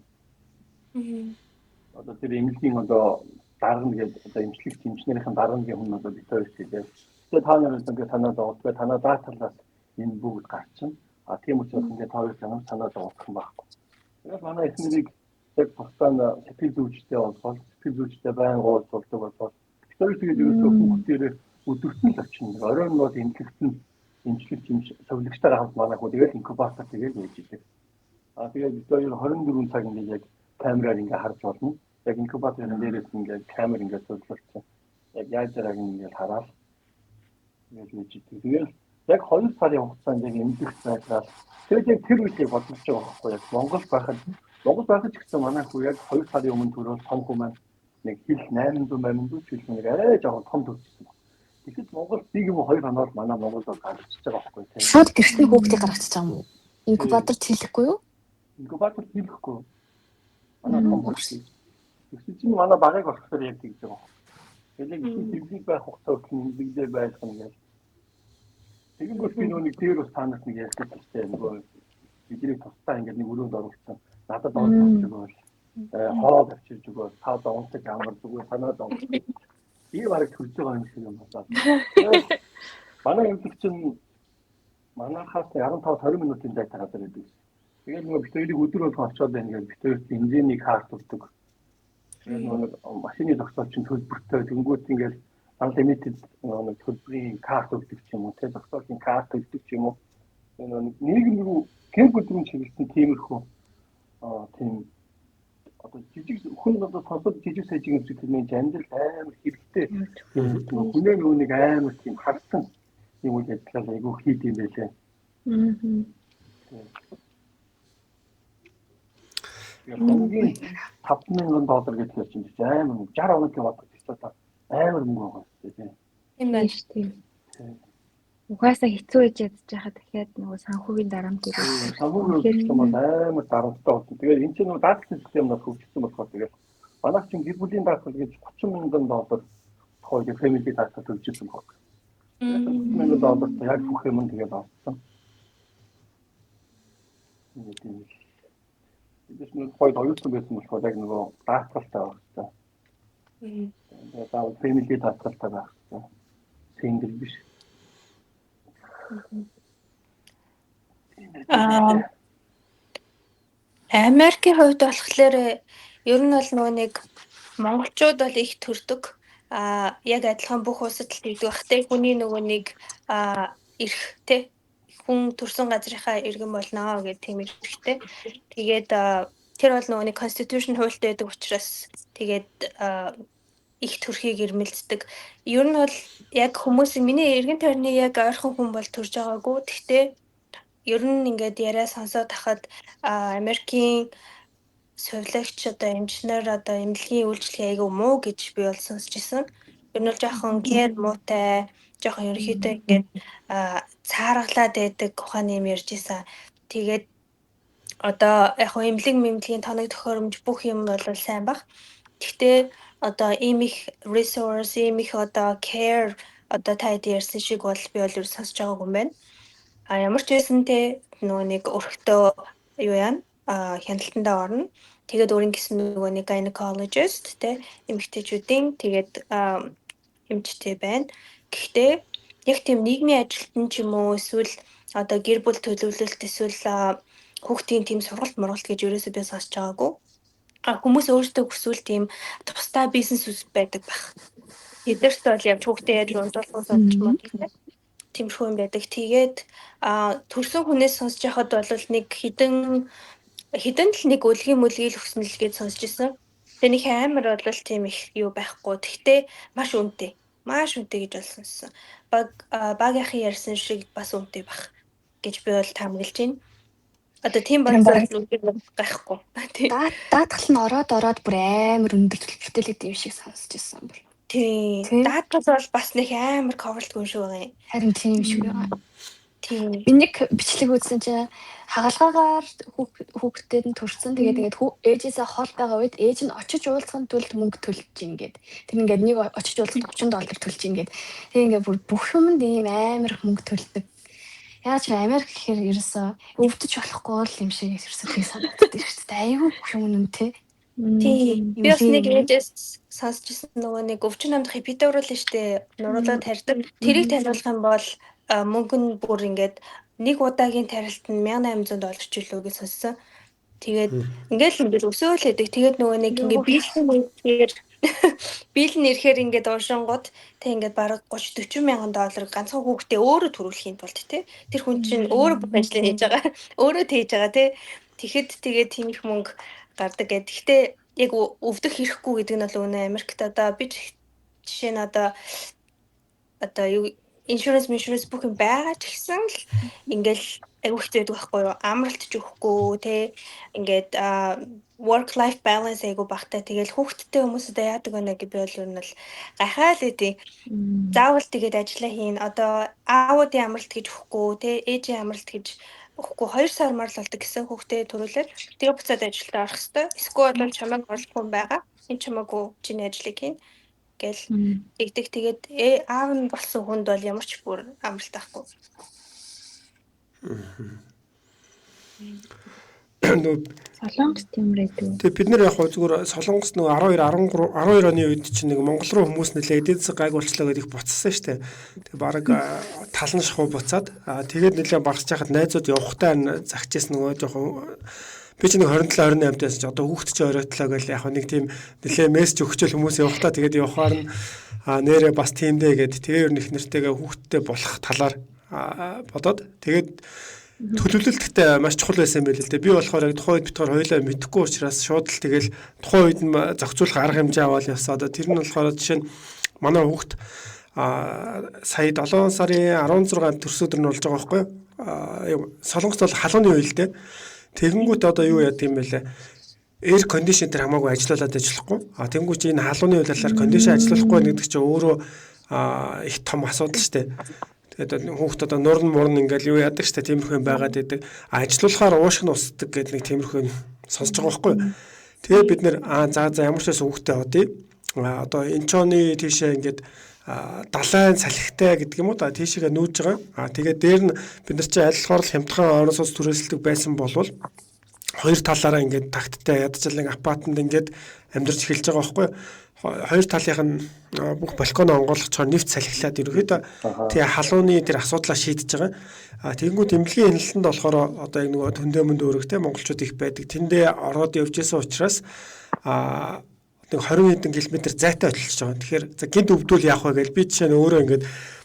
Одоо тэр эмнэлгийн одоо дарга гэдэг одоо эмчлэгч эмчнэрийн даргагийн хүн одоо битээ хэлээ. Тэгээд та нарыг ингээд санаа зовлоо. Танаа даатгалаас энэ бүгд гарчин. Тийм учраас ингээд та хоёр санаа зовлох юм байхгүй. Тэгээд манай эхнэрийг яг тусдаа сэтгэл зүйчтэй болоод сэтгэл зүйчтэй байн уулздаг болоод тэгээд ерөөсөө хүүхдээрээ өдөртөн л очино. Оройн бол эмнэлэгт нь эмчлэгч совлогчтой хамт манай хөө тэгээд инкубатор тэгээд байж идэг. Тэгээд бид хоёр 24 цаг ингээд яг камераар ингээд харж болно. Яг инкубаторын дээрээс ингээд камер ингээд суулгацсан. Яг яаж байгааг ингээд хараад ингээд хийж идэг. Тэгээд яг 2 сарын хугацаанд яг эмнэлэгт байгаад тэгээд яг тэр үеийг бодож байгаа байхгүй яг Монгол байхад ч гэсэн манай хүү яг 2 сарын өмнө төрөөс том хүү маань нэг хил 800 ч хэлсэн нэг арай жоохон том төрчихсөн. Тэгэхэд Монгол нэг юм 2 хоноод манай Монголд гарчихж байгаа байхгүй тийм. Шууд гэртний хүүхдийг гаргачихж байгаа юм уу? Инкубаторт хийхгүй юу? Инкубаторт хийхгүй. Манай том хүүхдийг. Тэгсэн чинь манай багыг болохоор яг тэгж байгаа. Тэгээд их байх хугацаа үлдээ байх юм яа. Тэгэнгүүт би нэг тэр ус танаас нэг ярьсан гэжтэй нөгөө бидний тусдаа ингээд нэг өрөөнд оруулсан. Надад доонч өгөөл. Хоо авчирж өгөөл. Та доонч ямар зүгээр санаа доонч. Би бараг төрж байгаа юм шиг юм байна. Манай эмчилэг чинь манайхаас 15-20 минутын зайтай газар байдаг. Тэгээд нөгөө битэрийг өдөр болгон очиод байна гэж битэрт бензинийг хаалтуулдаг. Тэгээд нөгөө машины зогсоол чинь төлбөртэй тэнгуут ингээд unlimited нөгөө төлбөрийн карт өгдөг ч юм уу те зогсоолын карт өгдөг ч юм уу. Нэг кемпүрийн чиглэлтэй тиймэрхүү тийм одоо жижиг хүн одоо сонсоод жижиг сайжиг зүйлний амьдрал амар хэрэгтэй. Хүний нүунийг амар тийм харсан юм уу ажиллаа айгу хийд юм байлээ. Хоногийн $5,000 гэдэг чинь амар 60 хоногийн бодох гэсэн амар мөнгө байгаа тийм. Тийм байна шүү дээ. Угаасаа хэцүү байж ядж байхад дахиад нөгөө санхүүгийн дарамт ирээ. Санхүүгийн амар дарамттай болсон. Тэгээд энэ чинь нөгөө даатгалын системнаас хөгжсөн болохоор тэгээд манай чинь гэр бүлийн даатгал гэж $30,000 тохиолдол family даатгал хөгжсөн баг. $30,000 яг бүх юм тэгээд авсан. Бид нэг хоёр оюутан байсан болохоор яг нөгөө даатгалтай байна. Тэгээд family даатгалтай байна. Single биш. Америкийн хувьд болохоор ер нь бол нөгөө нэг монголчууд бол их төрдөг. Яг адилхан бүх улсад л тэгдэг бах те хүний нөгөө нэг эрх те хүн төрсэн газрынхаа иргэн болно гэдэг тийм эрхтэй. Тэгээд тэр бол нөгөө нэг constitution хуультай байдаг учраас тэгээд их төрхийг ирмэлцдэг. Ер нь бол яг хүмүүс миний эргэн тойрны яг ойрхон хүн бол төрж байгаагүй. Гэхдээ ер нь ингээд яриа сонсоод тахад Америкийн сувилагч одоо инженер одоо эмнэлгийн үйлчлэгээ айгүй муу гэж би бол сонсч ирсэн. Ер нь л жоохон care муутай, жоохон ерөнхийдөө ингээд цааргалаад байдаг ухааны юм ярьж исэн. Тэгээд одоо яг хөө эмнэлгийн тоног төхөөрөмж бүх юм бол сайн баг. Гэхдээ одоо ийм их resource, ийм их одоо care одоо та хэд ярьсан шиг бол би бол ер нь сонсож байгаагүй юм байна. Ямар ч байсан те нөгөө нэг өрхтөө юу яана хяналтандаа орно. Тэгээд өөрийн гэсэн нөгөө нэг gynecologist те эмэгтэйчүүдийн тэгээд эмчтэй байна. Гэхдээ яг тийм нийгмийн ажилтан ч юм уу эсвэл одоо гэр бүл төлөвлөлт эсвэл хүүхдийн тийм сургалт мургалт гэж ерөөсөө би сонсож байгаагүй. Хүмүүс өөрсдөө хүсвэл тийм тусдаа бизнес үс байдаг байх. Эдгээрт бол явж хүүхдээ яаж унжуулах сонсож байна. Тиймэрхүү юм байдаг. Тэгээд төрсөн хүнээс сонсож байхад бол нэг хідэн л нэг өлгийн мөлгийг өгсөн л гэж сонсож ирсэн. Тэгээ нэг амар бол тийм их юу байхгүй. Тэгтээ маш үнэтэй. Маш үнэтэй гэж бол сонссон. Багийнхын ярьсан шиг бас үнэтэй байх гэж би бол таамаглаж байна. Одоо тийм бол гайхгүй. Даатгал нь ороод бүр амар өндөр төлөвлөлттэй юм шиг сонсож ирсэн бол. Тийм. Даатгал бол бас нэг амар coverлгүй юм шиг байгаа юм. Харин тийм шиг байгаа. Тийм. Би нэг бичлэг үзсэн чинь хагалгаагаар хүүхдэд нь төрсөн. Тэгээд ээжээсээ хол байгаа үед ээж нь очиж уулзахын тулд мөнгө төлж ингээд. Тэр ингээд нэг очиж уулзахад $30 төлж ингээд. Тэгээ ингээд бүр бүх юмд ийм амар мөнгө төлдөг. Яаж Америк гэхээр ерөөсөө өвдөж болохгүй л юм шиг ерөөсөө тийм санагддаг шүү дээ. Аюу бүх юм үнэтэй. Тийм. Би бас нэг ээжээс сонсч ирсэн нөгөө нэг өвчин амдахыг питауруулна штэ. Нуруулаад тарьдаг. Тэрийг тариулах юм бол мөнгө нь бүр ингээд нэг удаагийн тарилт нь $1800 ч илүү гэж сонссон. Тэгээд ингээд өсөөл хэдэг. Тэгээд нөгөө нэг ингээд бийл нь ирэхээр ингээд уушингууд тэг ингээд бараг $30-40 мянган ганцхан хүүхдээ өөрөө төрүүлэхийн тулд тий. Тэр хүн чинь өөрөө бүх ажлыг хийж байгаа. Өөрөө тээж байгаа тий. Тэгэхэд тэгээд тийм их мөнгө гардаг гэдэг. Гэхдээ яг өвдөх хэрэггүй гэдэг нь бол үнэ Америкт одоо би жишээ нь одоо юу insurance бүх юм байгаа ч гэсэн л ингээл аюу хэцүү байдаг байхгүй юу? Амралт ч өгөхгүй те ингээд work life balance айгу багтаа тэгэл хүүхдтэй хүмүүстэй яадаг байна гэж би бол ер нь л гайхаад идэв. Заавал тэгээд ажиллаа хийн. Одоо аавуудын амралт гэж өгөхгүй те ээжийн амралт гэж өгөхгүй 2 сар марл болдог гэсэн хүүхдээ төрүүлээд тэгээ буцаад ажилдаа орох хэвээр. Эсвэл бол чамайг орлохгүй байгаа. Энэ чамаагүй чиний ажлыг хийн гэл тэгдэг. Тэгээд аав нь болсон хүнд бол ямар ч бүр амралт авахгүй. Солонгос тиймэр гэдэг. Тэгээ бид нэр яг зүгээр Солонгос нөгөө 12 оны үед чинь нэг Монгол руу хүмүүс нэлээ эдийн засаг гайгуулчлаа гэдэг их буцсан шүү дээ. Тэгээ баг талан шахуу буцаад тэгээд нэлээ багасч хахад найзууд явахтаа загчээс нөгөө жоохон би чинь 27 28 дээс ч одоо хүүхд чи оройтлоо гэл яг нэг тийм нэлээ мессеж өгчөөл хүмүүс явахтаа тэгээд явахаар нь нэрээ бас тиймдээ гээд тэгээ ер нь их нэртэйгээ хүүхдтэй болох талаар бодоод тэгээд төлөвлөлттэй маш чухал байсан байл л дээ. Би болохоор яг тухайн үед битгаар хоёлаа мэдэхгүй учраас шууд л тэгэл тухайн үед нь зохицуулах арга хэмжээ аваад явсаа. Одоо тэр нь болохоор жишээ нь манай хүүхд сая 7 сарын 16-нд төрсөдөр нь болж байгаа байхгүй юу? Солонгост бол халууны үе л дээ. Тэгэнгүүт одоо юу яадаг юм бэ лээ? Air condition дээр хамаагүй ажиллуулад ажиллахгүй. Тэгэнгүүт чи энэ халууны үйлчлэлээр кондишн ажиллуулахгүй гэдэг чинь өөрөө их том асуудал шүү дээ. Тэгээд хүүхд одоо нурн мурн ингээл юу яадаг штэ тиймэрхүү байгаад идэг. Ажиллуулахаар уушх нь усдаг гэдэг нэг тиймэрхүү сонсож байгаа байхгүй. Тэгээд бид нэр за ямар ч байсан хүүхдээ одъё. Одоо Инчоны тийшээ ингээд далайн салхитай гэдэг юм уу да тийшээгээ нүүж байгаа. Тэгээд дээр нь бид нар чи айлхоор л хямдхан орон сууц түрээсэлдэг байсан болвол хоёр талаараа ингээд тагттай ядчлан апартанд ингээд амьдарч эхэлж байгаа байхгүй. Хоёр талынх нь бүх балконоо онгойлгочоор нэвт салхилаад ерөөхдөө тэгээ халууны тэр асуудлаа шийдэж байгаа. Тэгэнгүүт эмнэлгийн хяналтанд болохоор одоо яг нөгөө төндөөмөнд өргөтэй монголчууд их байдаг. Тэндээ ороод явж исэн учраас нэг 20 хэдэн километр зайтай очилж байгаа. Тэгэхээр за гинт өвдвөл яах вэ гэж би жишээ нь өөрөө ингээд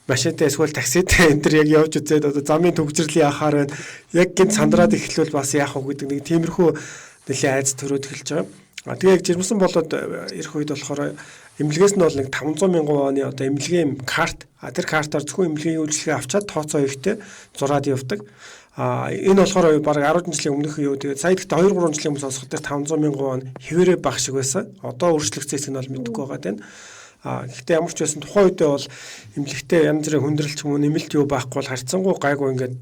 машинтай эсвэл такситай энэ төр яг явж үзээд одоо замын төгжрлийн яхаар байна. Яг гинт сандраад эхлэвэл бас яах вэ гэдэг нэг тиймэрхүү нэлийн айц төрөөд эхэлж байгаа. Тэгээ яг жирэмсэн болоод ирэх үед болохоор эмнэлгээс нь бол нэг 500 мянган оны одоо эмнэлгийн карт тэр картаар зөвхөн эмнэлгийн үйлчлэгээ авчаад тооцоо ихтэй зураад явдаг. Энэ болохоор баг 10 жилийн өмнөх юу тэгээд сая гэхдээ 2-3 жилийн өмнө сонсоход 500 мянган вон хэвээрээ баг шиг байсан. Одоо өөрчлөгдсөн нь бол мэдэхгүй байгаа тань. Гэхдээ ямар ч байсан тухайн үедээ бол эмнэлэгтээ янз бүрийн хүндрэлч юм уу нэмэлт юу байхгүй бол харьцангуй гайгүй ингээд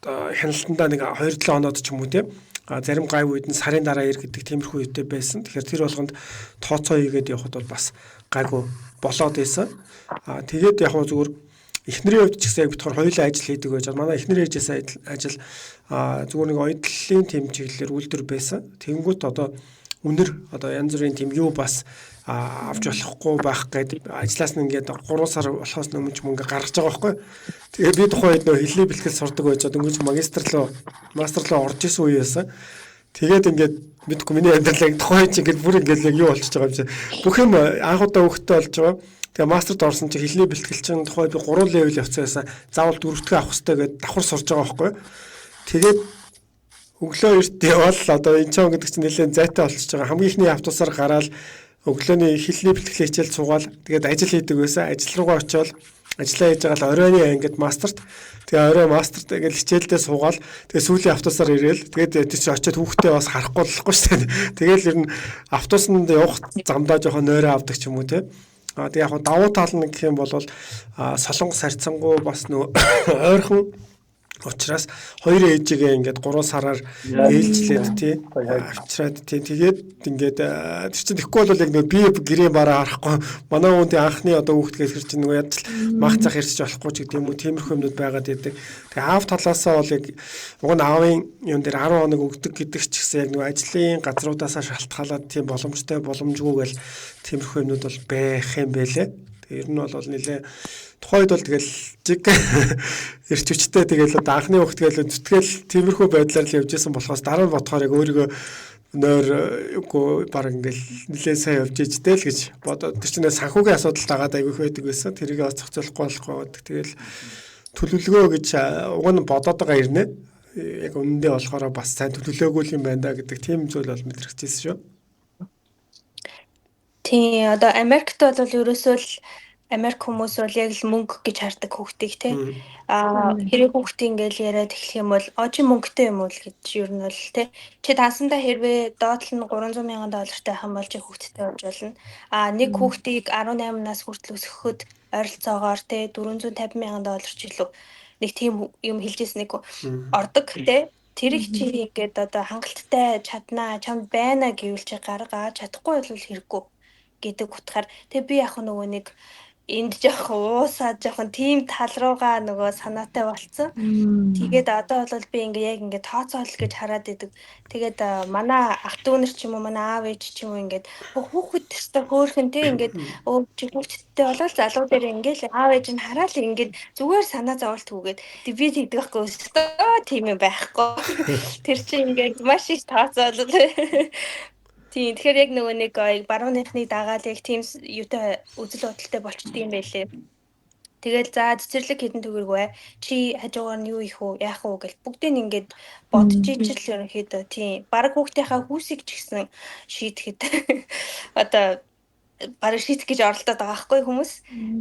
хяналтандаа нэг 2-7 хоноод ч юм уу тийм зарим гай үед нь сарын дараа ир гэдэг тиймэрхүү үедээ байсан. Тэгэхээр тэр болгонд тооцоо хийгээд явхад бол бас гайгүй болоод байсан. Тэгээд яг хөө зүгээр эхнэрийн хувьд ч гэсэн яг бодохоор хоёулаа ажил хийдэг байж байгаа. Манай эхнэр ээжээс ажил зүгээр нэг оюутлын тэм чиглэлээр үйлдвэр байсан. Тэнгүүт одоо үнэр одоо янз бүрийн тэм юу бас авч болохгүй байх гэдэг ажлаас нь ингээд 3 сар болохоос өмнө ч мөнгө гаргаж байгаа байхгүй. Тэгээ би тухайн үед нөө хэлний бэлтгэл сурдаг байж байгаа. Дөнгөж мастер руу орж исэн үе байсан. Тэгээд ингээд мэдгүй миний амьдрал яг тухайн үед ингээд бүр ингээд яг юу болчихж байгаа юм чи. Бүх юм анх удаа хөвгтэй болж байгаа. Тэгээ мастерд орсон чи хэлний бэлтгэл чинь тухайн би 3 левел явцсан байсан. Заавал 4-т авах хэрэгтэй гэдэг давхар сурж байгаа байхгүй. Тэгээд өглөө эрт явал одоо энэ ч гэдэг чинь нэлээд зайтай болчихж байгаа. Хамгийн ихний автобусаар гараад өглөөний хэлний бэлтгэл хичээл суугаал тэгээд ажил хийдэг байсан. Ажил руугаа очиод ажиллаа хийж байгаа л оройны ангид мастерт тэгээ орой мастерт ингээд хичээлдээ суугаал тэгээ сүүлийн автобусаар ирээл тэгээд тийч очиод хүүхдээ бас харахгүй болохгүй шүү дээ. Тэгээл ер нь автобусанд явах замдаа жоохон нойроо авдаг ч юм уу те. Тэгээ яг давуу тал нь гэх юм бол солонгос харьцангуй бас нөгөө ойрхон учраас хоёр ээжигээ ингээд 3 сараар ээлжлээд тий авчираад тий тэгээд ингээд тэр чинь тэгэхгүй бол яг нэг би гэрээ бараа харахгүй манай хүнтэй анхны одоо хүүхдгээс хэр чинь нөгөө ядч мах цах ирсэж болохгүй ч гэдэг юм уу тиймэрхүү юмнууд байгаад байдаг. Тэгээ аав талаасаа бол яг уг нь аавын юм дээр 10 хоног өгдөг гэдэг ч гэсэн яг нөгөө ажлын газруудаасаа шалтгаалаад тийм боломжтой боломжгүй гэл тиймэрхүү юмнууд бол байх юм байлээ. Тэгээ ер нь бол нэлээ тухайд бол тэгэл жиг эрч хүчтэй тэгэл анхны хөвгт гээл зүтгэл тиймэрхүү байдлаар л явж исэн болохоос дараа нь бодохоор яг өөрийгөө нойр үгүй баг ингээл нэлээ сайн явж ижтэй л гэж бодоод тэр чинь санхүүгийн асуудал дагаад айгүй байдаг байсан. Тэрийг бас зохицуулахгүй болохгүй байдаг. Тэгэл төлөвлөгөө гэж уг нь бодоод байгаа ирнэ. Яг үнэндээ болохоор бас сайн төлөвлөөгүй юм байна да гэдэг тийм зүйл бол мэдрэгдсэн шүү. Тийм одоо Америкт бол ерөөсөө л Америк хүмүүс бол яг л мөнгө гэж хардаг хүүхдийг те. Хэрэг хүүхдээ ингээл яриад эхлэх юм бол очи мөнгөтэй юм уу л гэж ер нь бол те. Чи таасандаа хэрвээ доотлол нь $300 мянган тайхан бол чи хүүхдтэй болж болно. Нэг хүүхдийг 18 нас хүртэл өсгөхөд ойролцоогоор те $450 мянган ч илүү нэг тийм юм хэлжсэн нэг ордог те. Тэрийг чи ингээд одоо хангалттай чаднаа чамд байна гэвэл чи гаргаа чадахгүй бол хэрэггүй гэдэг утгаар тэг би яг нөгөө нэг энд жоохон уусаад жоохон тийм тал руугаа нөгөө санаатай болцсон. Тэгээд одоо бол би ингээ яг ингээ тооцоолол гэж хараад идэг. Тэгээд манай ах дүүнэр ч юм уу манай аав ээж ч юм уу ингээд хүүхэд төстэй хөөхөн тий ингээд чи хүүхэдтэй болол залуу дээр ингээл аав ээж нь хараад ингээд зүгээр санаа зовлт үгээд тэг би тэгдэг байхгүй өстой тийм юм байхгүй. Тэр чинь ингээд маш их тооцоолол. Тийм тэгэхээр яг нөгөө нэг барууныхны дагаал яг тийм юутай үзэл бодолтой болчдөг юм байлээ. Тэгэл за цэцэрлэг хэдэн төгрөгөө чи хажуугаар нь юу их үү яах уу гэл бүгдийг ингээд бодож ичил ерөнхийдөө тийм баг хүүхдийнхаа хүүсийг ч гэсэн шийдэхэд одоо бараг шийдэх гэж оролдоод байгаа байхгүй хүмүүс.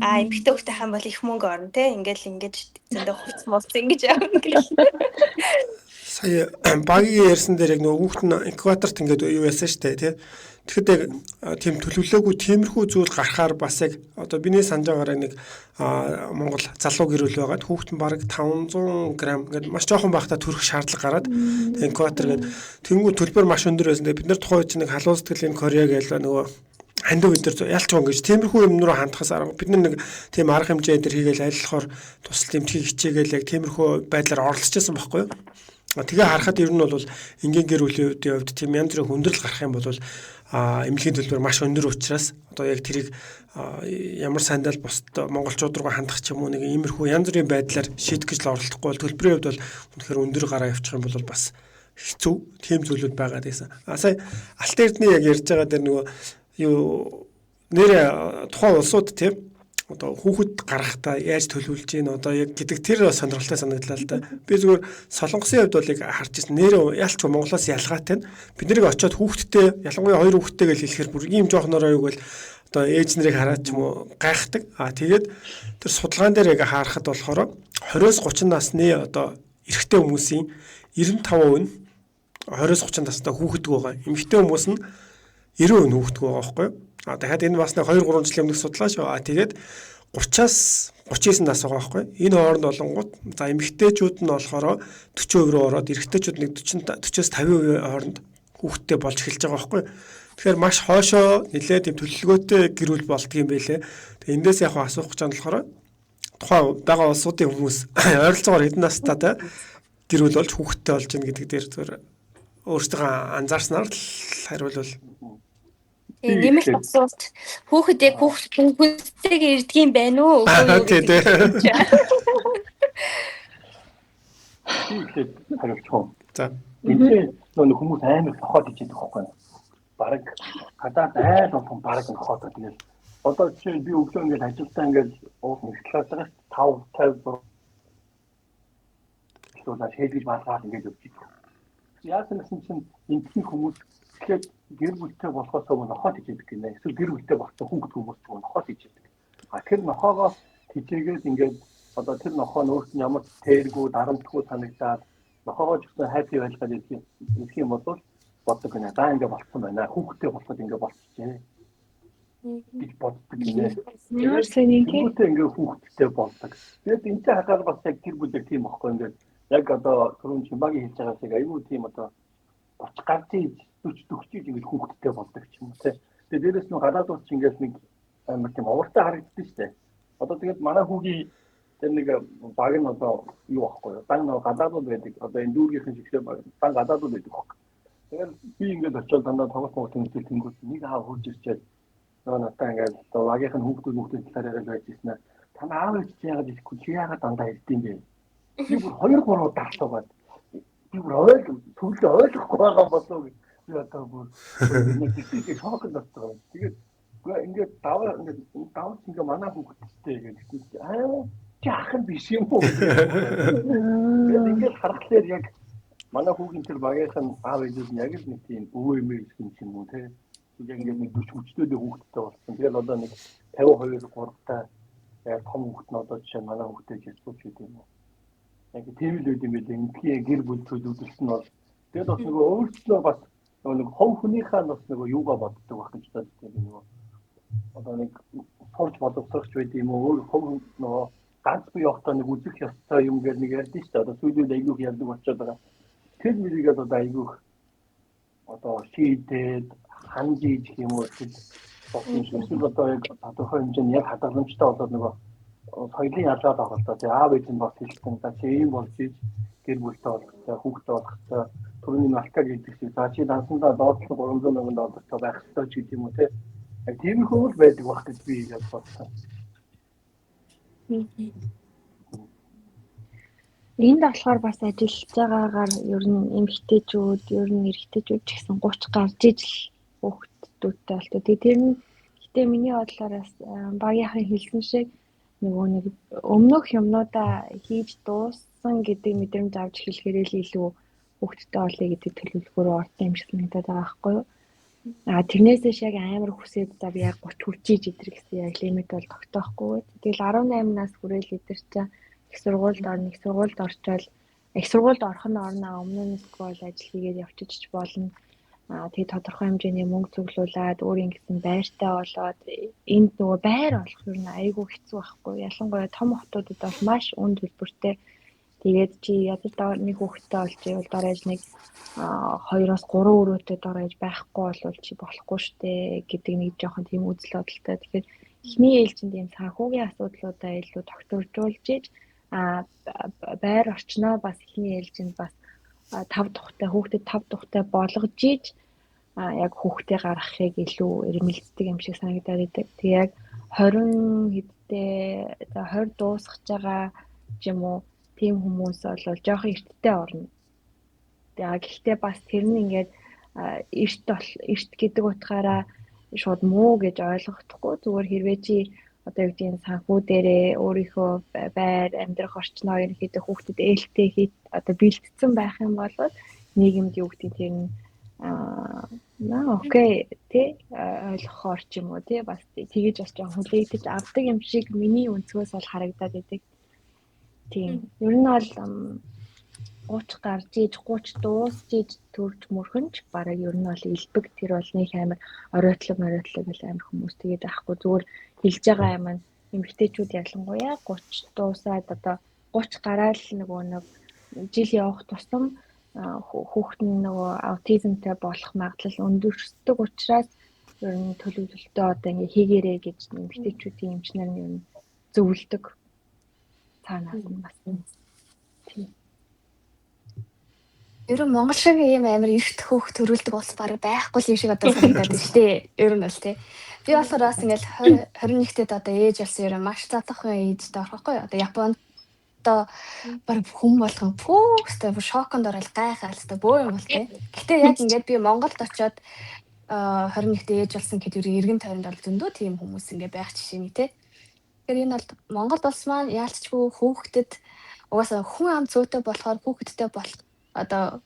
Эмэгтэй хүүхдийн бол их мөнгө орно те ингээд зөндөө хувц моц ингэж явна гэл. Сая багийн ярьсан дээр яг нөгөө хүүхд нь инкубаторт ингээд юу яасан штэ тий. Тэгэхэд яг тийм төлөвлөөгүй тиймэрхүү зүйл гарахаар бас яг одоо биний санаж байгаараа нэг Монгол залуу гэрүүл байгаад хүүхд нь бараг 500 г ингээд маш жоохон байхдаа төрөх шаардлага гараад инкубатор гэдэг тэнгуү төлбөр маш өндөр байсан. Бид нар тухайн үед нэг халуун сэтгэлийн Корея гээл нөгөө хандив өдр ялч гоо гэж тиймэрхүү юм руу хандхаас арга бид нар нэг тийм арга хэмжээ дээр хийгээл айлхаар тусал тэмцгийг хичээгээл яг тиймэрхүү байдлаар оролцож байсан байхгүй юу. Тэгээ харахад ер нь бол энгийн гэр бүлийн хувьд тийм янз бүрийн хүндрэл гарах юм бол эмнэлгийн төлбөр маш өндөр учраас одоо яг тэрийг ямар сандал бусд монголчууд руу хандах ч юм уу нэг иймэрхүү янз бүрийн байдлаар шийдэх гэж л оролдохгүй бол төлбөрийн хувьд бол үнэхээр өндөр гараа явуучих юм бол бас хэцүү тийм зүйлүүд байгаад байсан. Сая алт эрдний яг ярьж байгаа дээр нөгөө юу нэр тухайн улсууд тийм одоо хүүхэд гаргахтаа яаж төлөвлөж гин одоо яг гэдэг тэр сонирхолтой санагдлаа л да. Би зүгээр Солонгосын хувьд бол яг харж ирсэн нэр ялч Монголоос ялгаатай нь бид нарыг очиод хүүхэдтэй ялангуяа 2 хүүхэдтэй гэж хэлэхээр бүр ийм жоохнороо юу гэвэл одоо ээж нарыг хараад ч юм уу гайхдаг. Тэгээд тэр судалгаан дээр яг харахад болохоор 20-30 насны одоо эрэгтэй хүмүүсийн 95% нь 20-30 настай хүүхэдтэй байгаа. Эмэгтэй хүмүүс нь 90% хүүхэдтэй байгаа байхгүй юу? Дахиад энэ бас нэг 2-3 жилийн өмнөх судалгаа шүү. Тэгээд 30-аас 39 нас байгаа байхгүй. Энэ хооронд олонгууд за эмэгтэйчүүд нь болохоор 40% руу ороод эрэгтэйчүүд нэг 40-40-с 50% хооронд хүүхэдтэй болж эхэлж байгаа байхгүй. Тэгэхээр маш хоошоо нэлээд юм төлөвлөгөөтэй гэр бүл болдгийм байлээ. Тэгээ эндээс яг асуух гэж байгаа нь болохоор тухайн байгаа улсуудын хүмүүс ойролцоогоор хэдэн настай гэр бүл болж хүүхэдтэй болж гин гэдэг дээр зөв өөрсдөө анзаарснаар л хариулвал нэмэлт асуулт хүүхэд яг хүүхэдтэйгээ ирдгийм байна уу? Тийм тийм. Тэгээд хариулчих. За. Энэ нөгөө хүмүүс амар тохоод ижиж байгаа байхгүй. Бараг гадаад айл болгон бараг нохоод тэгэл. Одоо жишээ би өглөө ингээд ажилдаа ингээд уус нэгтлээд байгаа 5 50 доллар шийдэж малгаад ингээд өгч байгаа. Яасан гэсэн чинь энэ хүмүүс тэгэхээр гэр бүлтэй болохоос өмнө нохоод ижиж гинэ. Эсвэл гэр бүлтэй болсон хүүхэд хүмүүс ч нохоод ижиж. Тэр нохоогоо тийчээгээд ингээд одоо тэр нохоо нөөц нь ямар тэргүү дарамтгүй санагдаад нохоогоо ч гэсэн хайпи байлгаад ирэх юм бол боддог гинэ. За ингээд болсон байна. Хүүхэдтэй болоход ингээд болчихжээ. гэж боддог гинэ. Ямар сони Хүүхдээ ингээд хүүхэдтэй болдог. Тэгээд энэ чинь хадаад бас яг гэр бүлэг тийм байхгүй ингээд яг одоо түрүүн Чимбагийн хэлж байгаа шиг аюу тийм одоо 30 гарцын 40 ингээд хүүхэдтэй болдог ч юм уу те. Тэгээд дээрэс нь гадаад улс чинь ингээд нэг амар тийм овартай харагддаг шүү дээ. Одоо тэгээд манай хүүгийн тэр нэг баг нь одоо юу байхгүй юу? Дан нэг гадаадууд байдаг. Одоо энэ дүүргийнхэн шигшээ баг. Дан гадаадууд байдаг байхгүй. Тэгээд би ингээд очиод дандаа тоглох тэмцэл тэнгууд нэг аав хурж ирчээд нөгөө натаа ингээд одоо багийнхэн хүүхдүүд талаар яриад байж ирсэн. Тань аав ээж чи яагаад ирэхгүй чи яагаад дандаа ирдэм бэ? Би бүр 2-3 удаа асуугаад би бүр ойлгохгүй байгаа болов гэж би одоо бүр нэг тийч шокнд болсон. Тэгээд ингээд даваа ингээд манай хүүхдтэй гэдэг чи ах нь биш юм уу? Тэгээд ингээд харахаар яг манай хүүгийн тэр багийнхан аав ээжүүд нь яг л нэг тийм өвөө эмээ гэсэн юм уу те. Яг ингээд нэг 40 хүчтэй хүүхдтэй болсон. Тэгээд одоо нэг 52 3-тай яг том хүүхд нь одоо жишээ манай хүүхдээ хэлцүүч гэдэг юм уу. Яг тийм л үт юм билээ. Энтхийн гэр бүл төлөвлөлт нь бол тэгээд бас нөгөө өөрчлөлөө бас нөгөө хов хүнийхээ бас нөгөө юугаа боддог байх гэж боддог юм нөгөө одоо нэг сурч боловсрохч байд юм уу хов нөгөө ганц бие явахдаа нэг үзэх ёстой юм гэл нэг ярьдэн шүү дээ. Одоо сүүлийн айгүйх ярьдаг болчиход байгаа. Тэр мэлийгээд одоо айгүйх одоо шийдээд ханжиж юм уу гэж бодсон шүү. Одоо яг тодорхой хэмжээний яг хадгаламжтай болоод нөгөө соёлын ялгаад байгаа л да. Тэгээ аав ээж нь бас хэлсэн. За чи ийм болж ийж гэр бүлтэй болохтой, хүүхдтэй болохтой, түрүүний малтаг гэдэг шиг за чи дансандаа доотлох 300 сая доллартай байх ёстой ч гэдэг юм уу те. Яг тийм их хөвөл байдаг байх гэж би яг бодсон. Энд болохоор бас ажиллаж байгаагаар ер нь эмэгтэйчүүд, ер нь эрэгтэйчүүд ч гэсэн 30 гарч ижил хүүхдүүдтэй болтой. Тэгээ тэр нь гэтээ миний бодлоороос багийнхан хэлсэн шиг нөгөө нэг өмнөх юмнуудаа хийж дууссан гэдэг мэдрэмж авч хэлэхээр л илүү хүүхдтэй болъё гэдэг төлөвлөгөөрөө орсон юм шиг санагдаад байгаа байхгүй юу? Тэрнээсээ яг амар хүсээд за би яг 30 хүрчиж идэр гэсэн яг лимит бол тогтоохгүй. Тэгэл 18 нас хүрээл идэр чинь их сургуульд орно, их сургуульд орчвол их сургуульд орох нь орно, өмнө нь скол ажил хийгээд явчих болно. Тэгээ тодорхой хэмжээний мөнгө цуглуулад өөрийн гэсэн байртай болоод энд нөгөө байр олох юм айгүй хэцүү байхгүй. Ялангуяа том хотуудад бол маш үн төлбөртэй. Тэгээд чи ядаж нэг хүүхэдтэй болж ивэл дорож нэг 2-3 өрөөтэй дорож байхгүй бол чи болохгүй штэ гэдэг нэг жоохон тийм үзэл бодолтой. Тэгэхээр эхний ээлжинд юм санхүүгийн асуудлуудаа илүү тогтворжуулж иж байр орчноо бас эхний ээлжинд бас 5 тухтай хүүхдэд 5 тухтай болгож иж яг хүүхдээ гаргахыг илүү эрмэлздэг юм шиг санагдаад байдаг. Тэгээ яг 20 хэдтэй за 20 дуусгаж байгаа юм уу тийм хүмүүс бол жоохон эрттэй орно. Тэгээ гэхдээ бас тэр нь ингээд эрт гэдэг утгаараа шууд муу гэж ойлгохдохгүй зүгээр хэрвээ чи одоо юу гэдэг нь санхүү дээрээ өөрийнхөө байр амьдрах орчноо ерөнхийдөө хүүхдэд ээлтэй хийх одоо бэлтгэсэн байх юм бол нийгэмд юу гэдэг тэр нь окей тий ойлгохоор ч юм уу тий бас тэгэж бас жоохон хүлээгдэж авдаг юм шиг миний өнцгөөс бол харагдаад байдаг. Тийм. Ер нь бол 30 гарч иж 30 дуусж иж төрж мөрхөнч бараг ер нь бол элбэг тэр бол нэг амар оройтлог гэл амар хүмүүс тэгээд байхгүй зүгээр хэлж байгаа юм нь эмэгтэйчүүд ялангуяа 30 дуусаад одоо 30 гараад л нөгөө нэг жил явах тусам хүүхэд нь нөгөө аутизмтай болох магадлал өндөрсдөг учраас ер нь төлөвлөлтөө одоо ингээ хийгээрэй гэж эмэгтэйчүүдийн эмчнэр нь ер нь зөвлөдөг цаанаас нь бас тийм. Ер нь Монгол шиг ийм амар эрт хөөх төрүүлдэг улс баг байхгүй юм шиг одоо санагдаад байна шүү дээ. Ер нь бол тий. Би болохоор бас ингээл 21-т одоо ээж болсон ер нь маш залуухан ээжтэй орохгүй. Одоо Японд одоо баг хүм болгон пүүстэй шоконд орол гайхаал та бөө юм бол тий. Гэтэ яг ингээд би Монголд очиод 21-т ээж болсон гэхэд эргэн тойронд бол зөндөө тийм хүмүүс ингээ байх жишээ нь тий. Тэгэхээр энэ бол Монголд улс маань яалтчгүй хүүхдэд угаасаа хүн ам зүйтэй болохоор хүүхэдтэй болох одоо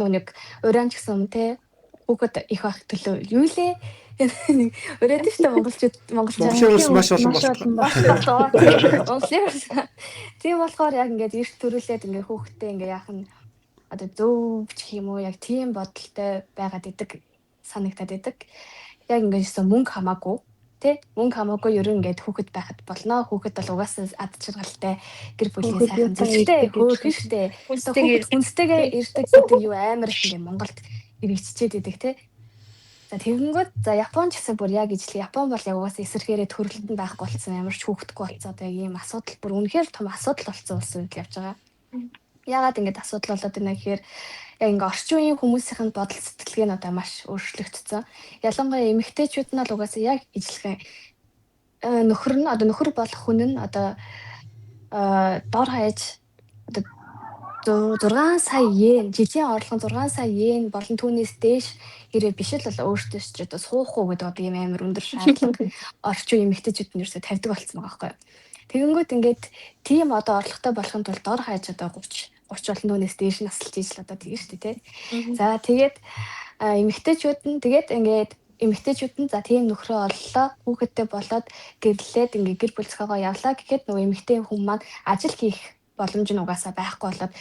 нэг уран ч гэсэн те хүүхэд их байх төлөө юу лээ ураад шүү дээ монголчууд маш олон болчихлоо. Тийм болохоор яг ингээд эрт төрүүлээд ингээд хүүхэдтэй ингээд яах нь одоо зөв ч юм уу яг тийм бодолтой байгаад идэг санагдаад идэг. Яг ингээд мөнгө хамаагүй тэ мөнгө хамаагүй ер нь ингээд хүүхэд байхад болно. Хүүхэд бол угаасаа ад жаргалтай гэр бүлийн сайхан зүйлтэй хөөрхөн штэ. Хүнстэйгээ ирдэг гэдэг юу амар их ингээд Монголд иргэжчихэд идэг тэ. За тэгэнгүүт за Япон ч гэсэн бүр яг ижил Япон бол яг угаасаа эсэрхээрээ төрөлтөнд байхгүй болсон ямар ч хүүхэдгүй болсон. Одоо яг ийм асуудал бүр үнэхээр том асуудал болсон улс үед явж байгаа. Яагаад ингэж асуудал болоод байна гэхээр яг ингээ орчин үеийн хүмүүсийн бодол сэтгэлгээ нь одоо маш өөрчлөгдсөн. Ялангуяа эмэгтэйчүүд нь л угаасаа яг ижилхэн нөхөр болох хүн нь одоо дор хаяж одоо 6 сая йен жилийн орлого 6 сая йен болон түүнээс дээш хэрэг биш л бол өөртөө ч одоо суух уу гэдэг одоо ийм амар өндөр шаардлага орчин үеийн эмэгтэйчүүд нь ерөөсөй тавьдаг болсон байгаа байхгүй юу. Тэгэнгүүт ингээд тийм одоо орлоготой болохын тулд дор хаяж одоо 30 болон түүнээс дээш насалж ижил одоо тийм шүү дээ тий. За тэгээд эмэгтэйчүүд нь тэгээд ингээд эмэгтэйчүүд нь за тийм нөхрөө оллоо хүүхэдтэй болоод гэрлээд ингээд гэр бүл зохиогоо явлаа гэхэд нөгөө эмэгтэй хүн маань ажил хийх боломж нь угаасаа байхгүй болоод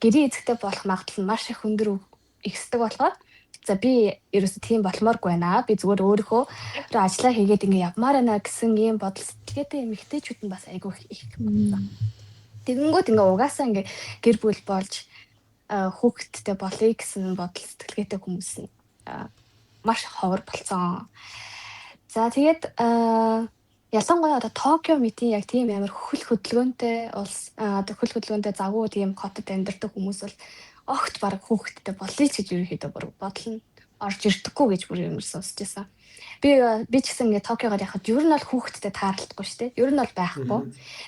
гэрийн эзэгтэй болох магадлал нь маш их өндөр ихсдэг болохоор за би ерөөсө тийм болмооргүй байна. Би зүгээр өөрийнхөө ажиллаа хийгээд ингээд явмаар байна гэсэн ийм бодол сэтгэлгээтэй эмэгтэйчүүд нь бас айгүй их байна. Тэгэнгүүт ингээ угаасаа ингээ гэр бүл болж хүүхэдтэй болъё гэсэн бодол сэтгэлгээтэй хүмүүс нь маш ховор болцсон. За тэгээд ялангуяа одоо Токио мэтийн яг тийм амар хөл хөдөлгөөнтэй улс одоо хөл хөдөлгөөнтэй завгүй тийм хотод амьдардаг хүмүүс бол огт баг хүүхэдтэй болъё ч гэж ерөөхдөө бодол нь орж ирдэггүй гэж бүр юм сонсч байсан. Би ч гэсэн ингээд Токиогоор яхад ер нь бол хүүхэдтэй таарлахгүй шүү дээ. Ер нь бол байхгүй.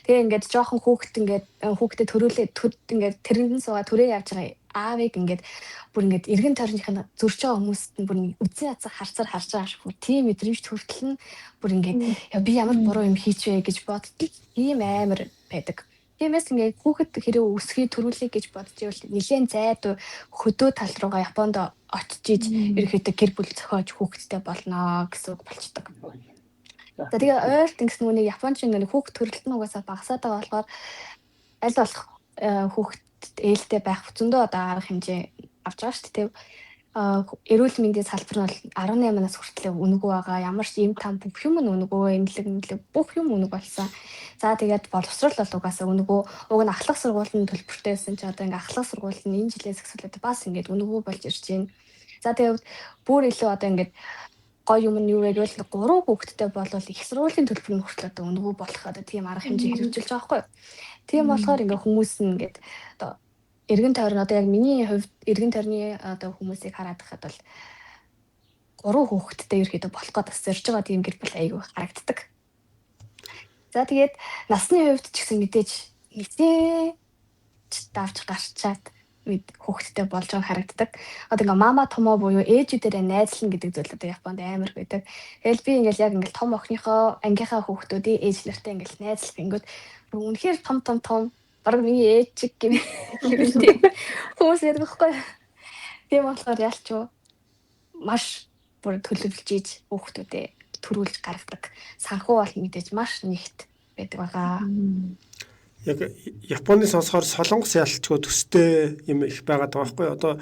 Тэгээ ингээд жоохон хүүхэдтэй төрүүлээд ингээд тэрэндэн суугаад төрөө явж байгаа аавыг ингээд бүр ингээд эргэн тойрныхын зөрж байгаа хүмүүст нь бүр үзэн язаа харж байгаа шүү. Тийм мэдрэмж төртөл нь бүр ингээд би ямар буруу юм хийчихвэ гэж боддог. Ийм амар байдаг. Тиймээс ингээд хүүхэд хэрэг өсгий төрүүлэх гэж бодож ивэл нэлээд зайд хөдөө тал руугаа Японд очиж ерөөхдөө гэр бүл зохиож хүүхэдтэй болно гэсэн үг болчдөг. За тэгээ ойр тэнгис нүуний Японч нэг хүүхэд төрөлт нь угаасаа багасаад байгаа болохоор аль болох хүүхэд ээлтэй байх зөндөө одоо арга хэмжээ авч байгаа шүү дээ. Эрүүл мэндийн салбар нь бол 18 нас хүртэл үнэгүй байгаа. Ямар ч юм там бүх юм үнэгүй, эмнэлэг бүх юм үнэг болсон. За тэгээд боловсрол бол угаасаа үнэгүй. Уг нь ахлах сургуулийн төлбөртэйсэн ч одоо ингээ ахлах сургууль нь энэ жилээс эхлээд бас ингээ үнэгүй болж ирж байна. За тэгээд бүр илүү одоо ингээ гоё юм нь юу вэ гэвэл 3 хүүхэдтэй болвол их сургуулийн төлбөр нь хүртэл одоо үнэгүй болох одоо тийм арга хэмжээ хэрэгжүүлж байгаа байхгүй юу. Тийм болохоор ингээ хүмүүс нь ингээ одоо эргэн тойрон одоо яг миний хувьд эргэн тойрны одоо хүмүүсийг хараад байхад бол 3 хүүхэдтэй ерөөдөө болох гээд бас зорж байгаа тийм гэр бүл айгүй харагддаг. За тэгээд насны хувьд ч гэсэн мэдээж хизээч давж гарчаад хүүхэдтэй болж байгаа харагддаг. Одоо ингээ мама томоо буюу ээжүүдээрээ найзлан гэдэг зүйл одоо Японд амар байдаг. Тэгэл би ингээл яг ингээл том охиныхоо ангийнхаа хүүхдүүдийн ээжлэртэй ингээл найзлах ингээд үнэхээр том бараг миний ээж чиг гэмээр хүмүүс ярьдаг байхгүй. Тийм болохоор ялчгүй маш бүр төлөвлөж ийж хүүхдүүдэд төрүүлж гаргадаг. Санхүү бол мэдээж маш нэгт байдаг байгаа. Яг Японы сонсохоор солонгос ялчгүй төстэй юм их байгаад байгаа байхгүй. Одоо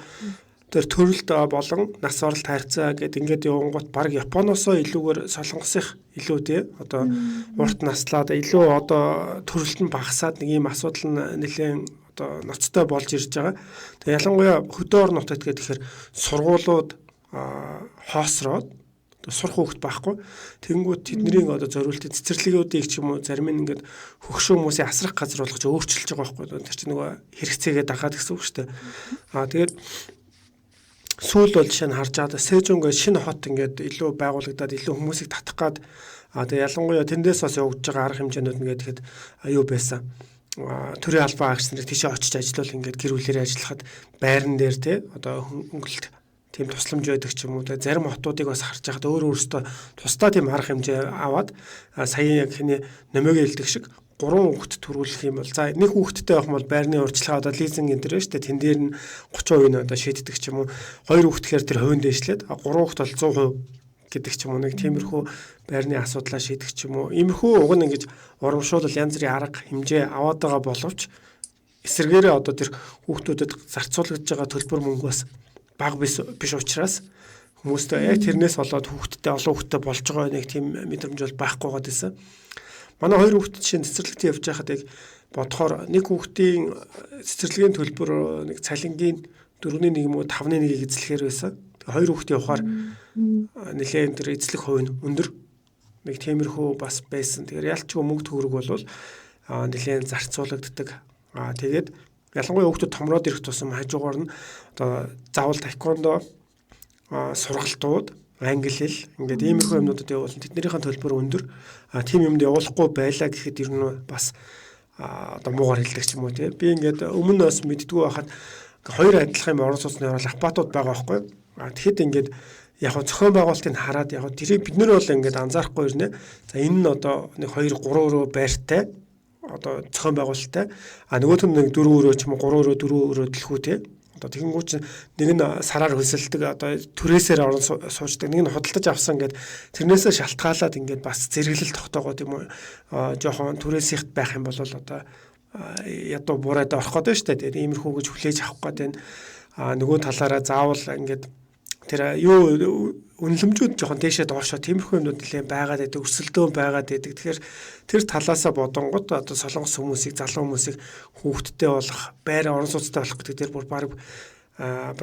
тэр төрөлд болон нас оролт харьцаа гэдэг ингээд явангууд баг Японоосоо илүүгээр солонгосынх илүү тий. Одоо урт наслаад илүү одоо төрөлт нь багасаад нэг ийм асуудал нь нэлээд одоо ноцтой болж ирж байгаа. Тэгээ ялангуяа хөдөө орон нутагт гэхээр сургуулиуд хоосроод сурах хүүхэд байхгүй. Тэнгүүд тэдний одоо зориултын цэцэрлэгүүдийг ч юм уу зарим нь ингээд хөгшөө хүмүүсийн асрах газар болгож өөрчилж байгаа байхгүй. Тэр чинь нөгөө хэрэгцээгээ дагаад гэсэн үг шүү дээ. Тэгээд сүүл бол жишээ нь харж байгаа Сэжүнгээ шинэ хот ингээд илүү байгуулагдаад илүү хүмүүсийг татах гад тэгээ ялангуяа тэндээс бас явж байгаа арга хэмжээнүүд ингээд тэгэхэд аюу байсан. Төрийн албан агч нарыг тийшээ очиж ажиллавал ингээд гэр бүлэрээ ажиллахад байран дээр те одоо хөнгөлөлт тийм тусламж байдаг ч юм уу зарим хотуудыг бас харж байхад өөрөөсөө тусдаа тийм арга хэмжээ аваад сая яг хний нэмэгээ хэлдэг шиг 3 хүүхэд төрүүлэх юм бол за нэг хүүхэдтэй байх юм бол байрны урьдчилгаа одоо лизинг энэ төр шүү дээ тэн дээр нь 30% нь одоо шийддэг ч юм уу 2 хүүхэдхээр тэр хувийн дэвшлээд 3 хүүхэд бол 100% гэдэг ч юм уу нэг тиймэрхүү байрны асуудлаа шийдэх ч юм уу иймэрхүү уг нь ингэж урамшуулал янз бүрийн арга хэмжээ аваад байгаа боловч эсвэргээрээ одоо тэр хүүхдүүдэд зарцуулагдж байгаа төлбөр мөнгөөс бага биш учраас хүмүүстэй яг тэрнээс болоод хүүхдтэй олон хүүхдтэй болж байгаа нэг тийм мэдрэмж бол байхгүй гоод байсан. Манай 2 хүүхэд чинь цэцэрлэгт явж байхад яг бодохоор нэг хүүхдийн цэцэрлэгийн төлбөр нэг цалингийн 4-ний 1 юм уу 5-ны 1-ийг эзлэхээр байсан. 2 хүүхэд явахаар нэлээд тэр эзлэх хувь нь өндөр. Нэг тиймэрхүү бас байсан. Тэгэхээр ялчгүй мөнгө төгрөг бол нэлээд зарцуулагддаг. Тэгээд ялангуяа хүүхдүүд томроод ирэх тусам хажуугаар нь одоо заавал таеквондо сургалтууд англи хэл ингээд иймэрхүү юмнуудад явуулсан тэднийхэн төлбөр өндөр тийм юмд явуулахгүй байлаа гэхэд ер нь бас одоо муугар хэлдэг ч юм уу тийм би ингээд өмнө бас мэддгүү байхад хоёр адилхан юм орон сууцны орол аппатууд байгаа байхгүй тэгэхэд ингээд яг зохион байгуулалтыг хараад яг тэрийг бид нар бол ингээд анзаарахгүй ирнэ за энэ нь одоо нэг 2 3 өрөө байртай одоо зохион байгуулалттай нөгөөх нь нэг 4 өрөө ч юм уу 3 өрөө 4 өрөө дэлхүү тийм одоо тэгэнгүүт чинь нэг нь сараар хөлсөлдөг одоо түрээсээр орон суучдаг нэг нь худалдаж авсан ингээд тэрнээсээ шалтгаалаад ингээд бас зэрэглэл тогтоогоод юм уу жоохон түрээсийхт байх юм бол одоо ядуу бурайд орох гэдэг шүү дээ тийм иймэрхүү гэж хүлээж авах гэдэг нөгөө талаараа заавал ингээд тэр юу үнэлэмжүүд жоохон дээшээ доошоо тиймэрхүү юмнууд нэлээд байгаад байдаг өрсөлдөөн байгаад байдаг тэгэхээр тэр талаасаа бодонгод одоо солонгос хүмүүсийг залуу хүмүүсийг хүүхдтэй болох байр орон сууцтай болох гэдэг тэр бүр баг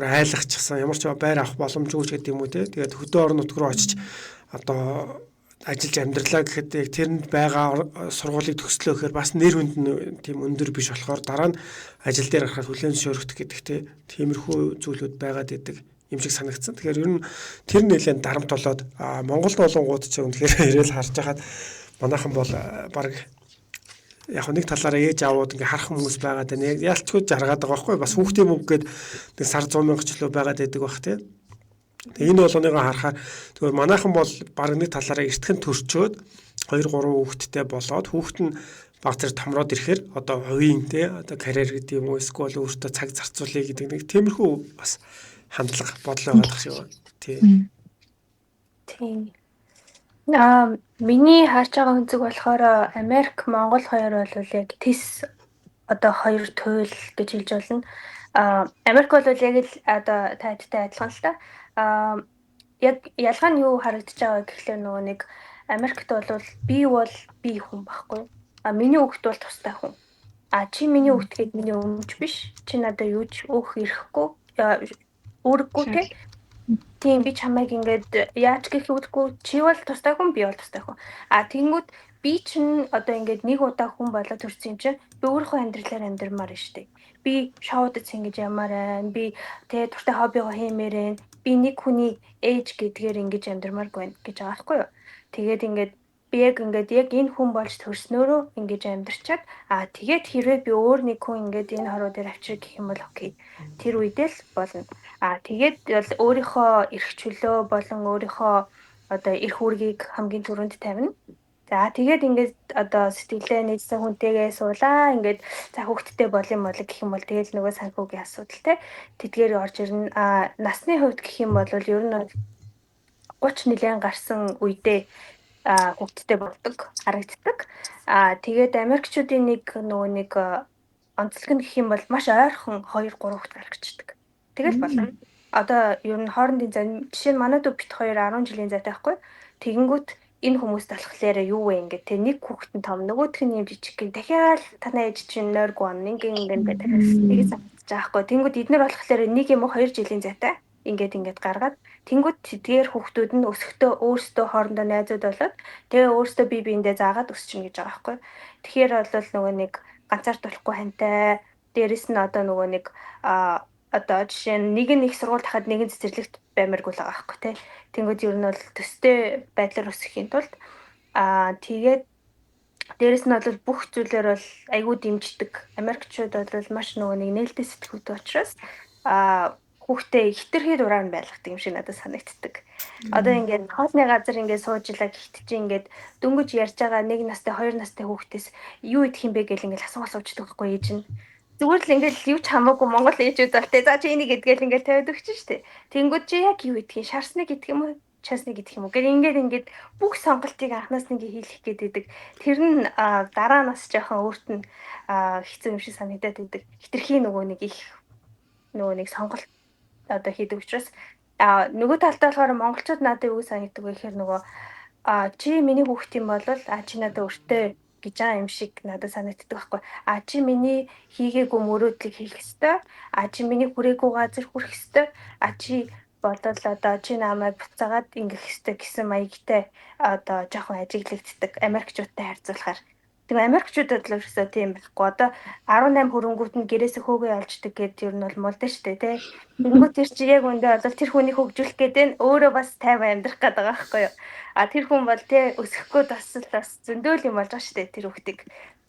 айлгachсан ямар ч байр авах боломжгүй ч гэдэг юм уу тэгээд хөдөө орон нутг руу очиж одоо ажиллаж амьдралаа гэхэд яг тэрэнд байгаа сургуулийг төгслөө гэхээр бас нэр хүнд нь тийм өндөр биш болохоор дараа нь ажил дээр гарахад хүлээн зөвшөөрөх гэдэг тиймэрхүү зүйлүүд байгаад байдаг юм шиг санагдсан. Тэгэхээр ер нь тэр нэлээд дарамт болоод Монголд болонгууд ч үнэхээр ирээл харж байхад манайхан бол баг яг нэг талаараа ээж аваад ингээ харах хүмүүс байгаад байна. Ялчгүй жаргаад байгаа байхгүй бас хүүхдийн мөнгө гээд нэг сар 100 мянга ч лөө байгаад байдаг бах тийм. Тэгээ энэ болгоныгоо харахаар тэгвэл манайхан бол баг нэг талаараа эртхэн төрчөөд 2 3 хүүхэдтэй болоод хүүхэд нь баг зэрэг томроод ирэхээр одоо хувийн тий одоо карьер гэдэг юм уу эсвэл өөртөө цаг зарцуулъя гэдэг нэг тиймэрхүү бас хандлага бодлоо байгаа шиг байна. Тийм. Миний харж байгаа үнцэг болохоор Америк, Монгол хоёр бол яг тис одоо хоёр туйл гэж хэлж болно. Америк бол яг л одоо тайлтай адилхан л та. Яг ялгаа нь юу харагдаж байгаа гэхлээр нөгөө нэг Америкт бол би хүн байхгүй. Миний хүүхэд бол тустай хүн. Чи миний хүүхэд гээд миний өмч биш. Чи надад юу ч өөх ирэхгүй. Өөргөө те. Тийм би чамайг ингээд яаж гэх үгдэггүй чи бол тустай хүн би бол тустай хүн. Тэнгүүд би чинь одоо ингээд нэг удаа хүн болоод төрсөн юм чинь би өөрийнхөө амьдралаар амьдрмаар нь штэ. Би шоудад ингэж ямаар байна. Би тэгээ туртай хоббигоо хиймээр байна. би нэг хүний ээж гэдгээр ингэж амьдрмаар байна гэж байгаа байхгүй юу. Тэгээд ингээд би яг энэ хүн болж төрснөөрөө ингэж амьдрчаад тэгээд хэрвээ би өөр нэг хүн ингээд энэ хороо дээр авчир гэх юм бол окей. Тэр үедээ л болно. Тэгээд бол өөрийнхөө эрх чөлөө болон өөрийнхөө одоо эрх үүргийг хамгийн түрүүнд тавина. За тэгээд ингээд одоо сэтгэлээ нийцсэн хүнтэйгээ суулаа ингээд за хүүхдтэй бол юм бол гэх юм бол тэгээд нөгөө санхүүгийн асуудал те тэдгээр орж ирнэ. Насны хувьд гэх юм бол ер нь 30 нэлээд гарсан үедээ хүүхдтэй болдог харагддаг. Тэгээд Америкчуудын нэг онцлог нь гэх юм бол маш ойрхон 2 3 хүүхд гаргацдаг. Тэгэл болно. Одоо ер нь хоорондын зам жишээ нь манай дүү бит 2 10 жилийн зайтай байхгүй. Тэгэнгүүт энэ хүмүүст болохоор юу вэ ингээд те нэг хүүхэд нь том нөгөөх нь юм жижиг гин дахиад танаа ээж чинь нойргүй он ингээд тэгээд санагдаж байгаа хгүй. Тэнгүүд эднэр болохоор нэг юм уу 2 жилийн зайтай ингээд гаргаад тэнгүүд тэдгээр хүүхдүүд нь өсөхдөө өөрсдөө хоорондоо найзууд болоод тэгээ өөрсдөө бие биендээ заагаад өсчихнө гэж байгаа хгүй. Тэгэхээр бол нөгөө нэг ганцаардуулахгүй хантай дээрэс нь одоо нөгөө нэг одоо жишээ нь нэг их сургууль тахад нэгэн цэцэрлэгт баймаргүй л байгаа байхгүй тий. Тэнгүүд ер нь бол төстэй байдлаар өсөхийн тулд тэгээд дээрэс нь бол бүх зүйлээр бол айгүй дэмждэг. Америкчууд бол маш нөгөө нэг нээлттэй сэтгүүлтэй учраас хүүхдээ хитрхи дураар нь байлгадаг юм шиг надад санагддаг. Одоо ингээд хоолны газар ингээд сууж илаа гэхдээ чи ингээд дөнгөж ярьж байгаа нэг настай 2 настай хүүхдээс юу идэх юм бэ гэж ингээд асуучдаг байхгүй ээж нь. Зүгээр л ингээд юу ч хамаагүй Монгол ээжүүд бол тэ за чи энийг идгээл ингээд тавиад өгч штэ. Тэнгүүд чи яг юу идэх юм? Шарсныг идэх юм уу? Часныг идэх юм уу? Гэр ингээд бүх сонголтыг анханаас нь хийх гээд байдаг. Тэр нь дараа нас жоохон өөрт нь хэцүү юм шиг санагдаад байдаг. Хитрхи нөгөө нэг сонголт одоо хийдэг учраас нөгөө талдаа болохоор монголчууд надад юу санагддаг вэ гэхээр нөгөө чи миний хүүхд юм бол чи надад өртөө гэж байгаа юм шиг надад санагддаг байхгүй. Чи миний хийгээгүй мөрөөдлийг хийх ёстой. Чи миний хүрээгүй газар хүрэх ёстой. Чи бодол одоо чи намайг буцаагаад ингэх ёстой гэсэн маягтай одоо жоохон ажиглагддаг Америкчуудтай харьцуулахаар. Тэгээ Америкчуудад л ерөөсөө тийм байхгүй. Одоо 18 хөрөнгүүд нь гэрээсээ хөөгөө олждаг гэдэг юм бол мулдан штэ тий. Тэнгүүд тэр чи яг үндэ бол тэр хүнийг хөгжүүлэх гэдэг нь өөрөө бас тайван амьдрах гэдэг байгаа байхгүй юу. Тэр хүн бол тий өсөхгүй бас зөндөөл юм болж байгаа штэ тэр хүүхдийг.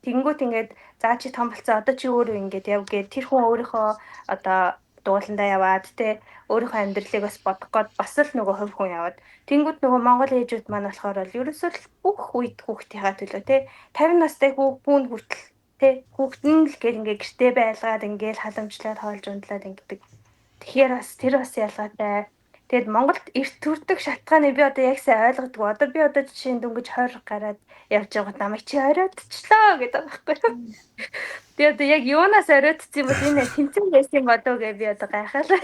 Тэнгүүд ингээд за чи том болцоо одоо чи өөрөө ингээд яв гээд тэр хүн өөрийнхөө одоо дууландаа яваад тий өөрийнхөө амьдралыг бас бодох гээд бас л нөгөө хувь хүн яваад тэнгүүд нөгөө Монгол ээжүүд маань болохоор бол ерөөсөө л бүх үед хүүхдийнхаа төлөө тий 50 настай хүүн хүртэл тий хүүхд нь л ингээд гэртээ байлгаад ингээд халамжлаад хоолж ундлаад ингээд тэгэхээр бас тэр бас ялгаатай. Тэгэд Монголд эрт төрдөг шалтгааны би одоо яг сайн ойлгодгоо. Одоо би одоо жишээ нь дөнгөж 20 гараад явж байгаад намайг чи оройтчлоо гэдэг байгаа байхгүй. Тэгээд яг юунаас оройтсон юм бол энэ тэмцэн байсан болов гэж би одоо гайхалаа.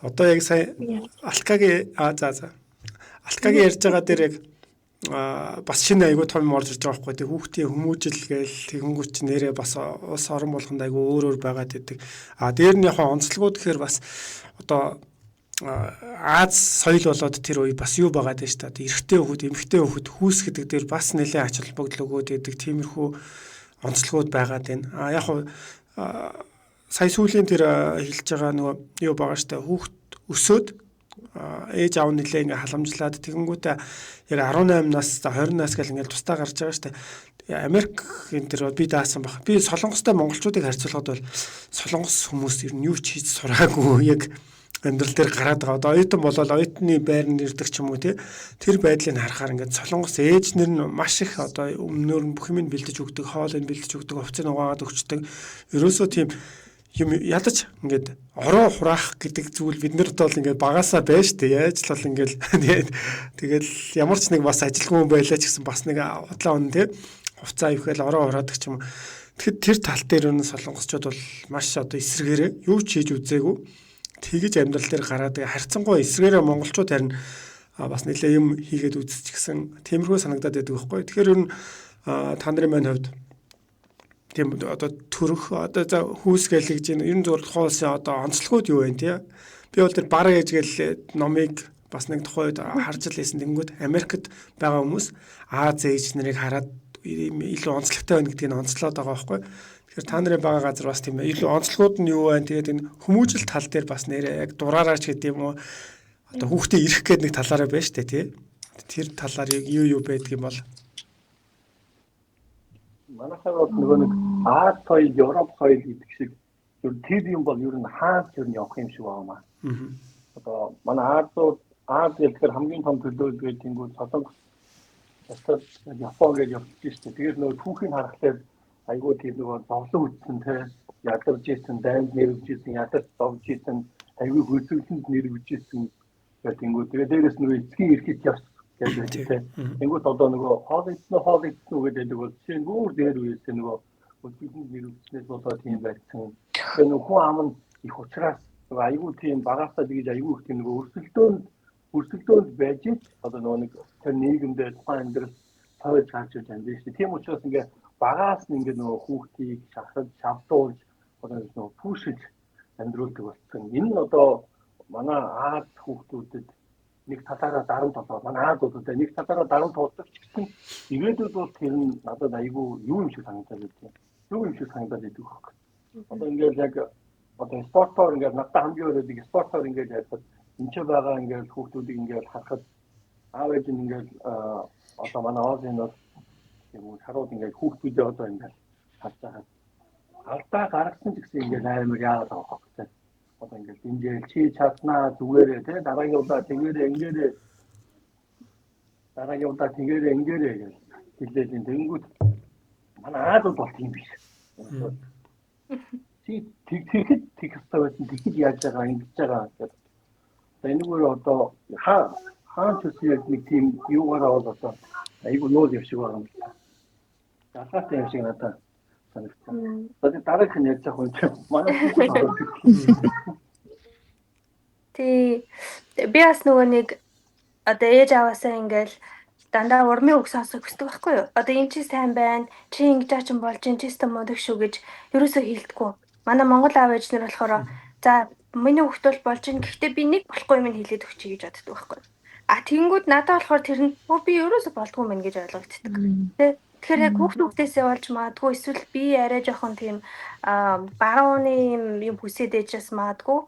Одоо яг сая Алкагийн Алкагийн ярьж байгаа дээр яг бас шинэ айгуу том орж ирж байгаа байхгүй. Тэг хүүхдийн хүмүүжил гээл тэгэнгүүт чи нэрээ бас ус орон болгонд айгуу өөр байгаад идэг. Дээр нь яг онцлогуд гэхээр бас одоо Аз соёл болоод тэр үе бас юу байгаад байж та эрэгтэй хүүхэд, эмэгтэй хүүхэд хүүс гэдэг дээр бас нэлээд ач холбогдол өгөөд идэг тиймэрхүү онцлогуд байгаад байна. Яг сая сүүлийн тэр хэлж байгаа нөгөө юу байгаа штэ хүүхэд өсөөд ээж аав нэлээ ингээ халамжлаад тэгэнгүүтээ яг 18 нас 20 нас гэл ингээ тустаа гарч байгаа штэ. Америк энэ тэр би даасан баг. Би солонгостой монголчуудыг харьцуулахад бол солонгос хүмүүс ер нь юу ч хийж сураагүй яг амьдрал дээр гараад байгаа. Одоо оюутан болол оюутны байранд ирдэг ч юм уу тий. Тэр байдлыг харахаар ингээд солонгос ээжнэр нь маш их одоо өмнөөр нь бүх юм бэлдэж өгдөг, хоолыг бэлдэж өгдөг, хувцсыг угаагаад өгчдөг. Ерөөсөө тийм юм ядаж ингээд ороо хураах гэдэг зүйл биднэрт бол ингээд багасаа байж тээ. Яаж л бол ингээд тэгэл ямар ч нэг бас ажилгүй байлаа ч гэсэн бас нэг худлаа он тий. Хувцаа ивхэл ороо ураадаг ч юм. Тэгэхэд тэр тал дээр нь солонгосчууд бол маш одоо эсрэгээрээ юу ч хийж үзээгүй. Тэгэж амьдрал дээр гараад харьцангуй эсрэгээрээ монголчууд харин бас нэлээ юм хийгээд үзчихсэн. Тиймэрхүү санагдаад байдаг байхгүй. Тэгэхээр ер нь та нарын маань хувьд тийм одоо төрөх одоо за хүүсгээл гэж ер нь зөвхөн хоолсын одоо онцлогуд юу вэ тий? Би бол тэр бараа ээж гэл номыг бас нэг тухайд харж л лээсэн. Тэнгүүд Америкт байгаа хүмүүс Аз ээж нарыг хараад илүү онцлогтой байна гэдгийг онцлоод байгаа байхгүй. Тэгэхээр та нарын байгаа газар бас тийм ээ. Илүү онцлогуд нь юу байна? Тэгээд энэ хүмүүжил тал дээр бас нэрээ яг дураараач гэдэг юм уу? Одоо хүүхдээ ирэх гээд нэг талаараа байна штэ тий. Тэр талаар юу байдаг юм бол манайхаа нөгөө нэг Аз соёл, Европ соёл гэдэг шиг тэр юм бол ер нь хаач ер нь явах юм шиг байна. Одоо манай Аз гэхээр хамгийн том төлөөлөл гэнгүүт Солонгос, Япон гэж явж штэ. Тэгээд нөгөө түүхийн харахад айгуу тийм нөгөө зовлон үтсэн те ядарч ийсэн, дайнд нэрвж ийсэн, ядарч зовж ийсэн, айгуу хөлсөлтөнд нэрвж ийсэн гэнгүүт тэгээд дээрээс нөгөө эцгийн эрхийг явс гэдэг те. Тэнгүүт одоо нөгөө хоолойдсон гэдэг бол чинь бүр дээр үеэс нөгөө хөлсөлтөнд нэрвжснээс болоод тийм байсан. Тэгээд нөгөө хүн ам нь их учраас нөгөө айгуу тийм багасаа тэгж айгуу их тийм нөгөө өрсөлдөөнд байж одоо нөгөө нэг тэр нийгэмдээ тухайн амьдрал тойж гарч ирж байна биш. Тийм учраас ингээд багаас нь ингээд нөгөө хүүхдийг шавдуулж одоо нөгөө пүүшиж амьдруулдаг болсон. Энэ нь одоо манай Аз хүүхдүүдэд нэг талаараа дарамт болоо. Манай Аз хүүхдүүдэд нэг талаараа дарамт болдог ч гэсэн ирээдүйд бол тэр нь надад айгүй юу юм шиг санагдаад байна. Юу юм шиг санагдаад байдаг хөөх. Одоо ингээд яг одоо спортоор ингээд надад хамгийн өөрөдөг спортоор ингээд ярьдаг. Энд ч байгаа ингээд хүүхдүүдийг ингээд харахад аав ээж нь ингээд одоо манай Озын бол юм харууд ингээд хүүхдүүдээ одоо ингээд харж байгаа. Алдаа гаргасан ч гэсэн ингээд амар яагаад байгаа вэ? Одоо ингээд дэмжээл чи чаднаа зүгээрээ те дараагийн удаа тэгээрээ ингээрээ гэж хэлээд энэ тэнгүүд манай Аз бол тийм биш. Чи тэгэхэд тэг хэвээр байсан тэгэхэд яаж байгаа ингэж байгаа гэдэг. Энэгээр одоо хаан ч үсээ нэг тийм юугаараа бол одоо айгу нෝл юм шиг байгаа юм. Дахиад юм шиг надад санагдсан. Тэгээд дараагийн ярьж байгаа хүн чинь манай би бас нөгөө нэг одоо ээж аваасаа ингээл дандаа урмын үг сонсох хүсдэг байхгүй юу? Одоо энэ чи сайн байна, чи ингэж аачин болж энэ чи өстө мундаг шүү гэж ерөөсөө хэлдэггүй. Манай монгол аав ээж нар болохоор за миний хүүхд бол болж ин гэхдээ би нэг болохгүй юм хэлээд өгчий гэж боддог байхгүй. Тэгэнгүүт надад болохоор тэр нь би ерөөсө болдгүй мэн гэж ойлгогддог. Тэгэхээр яг хүүхдүүдээсээ болж магадгүй эсвэл би арай жоохон тийм барууны юм хүсээд ээжээс магадгүй.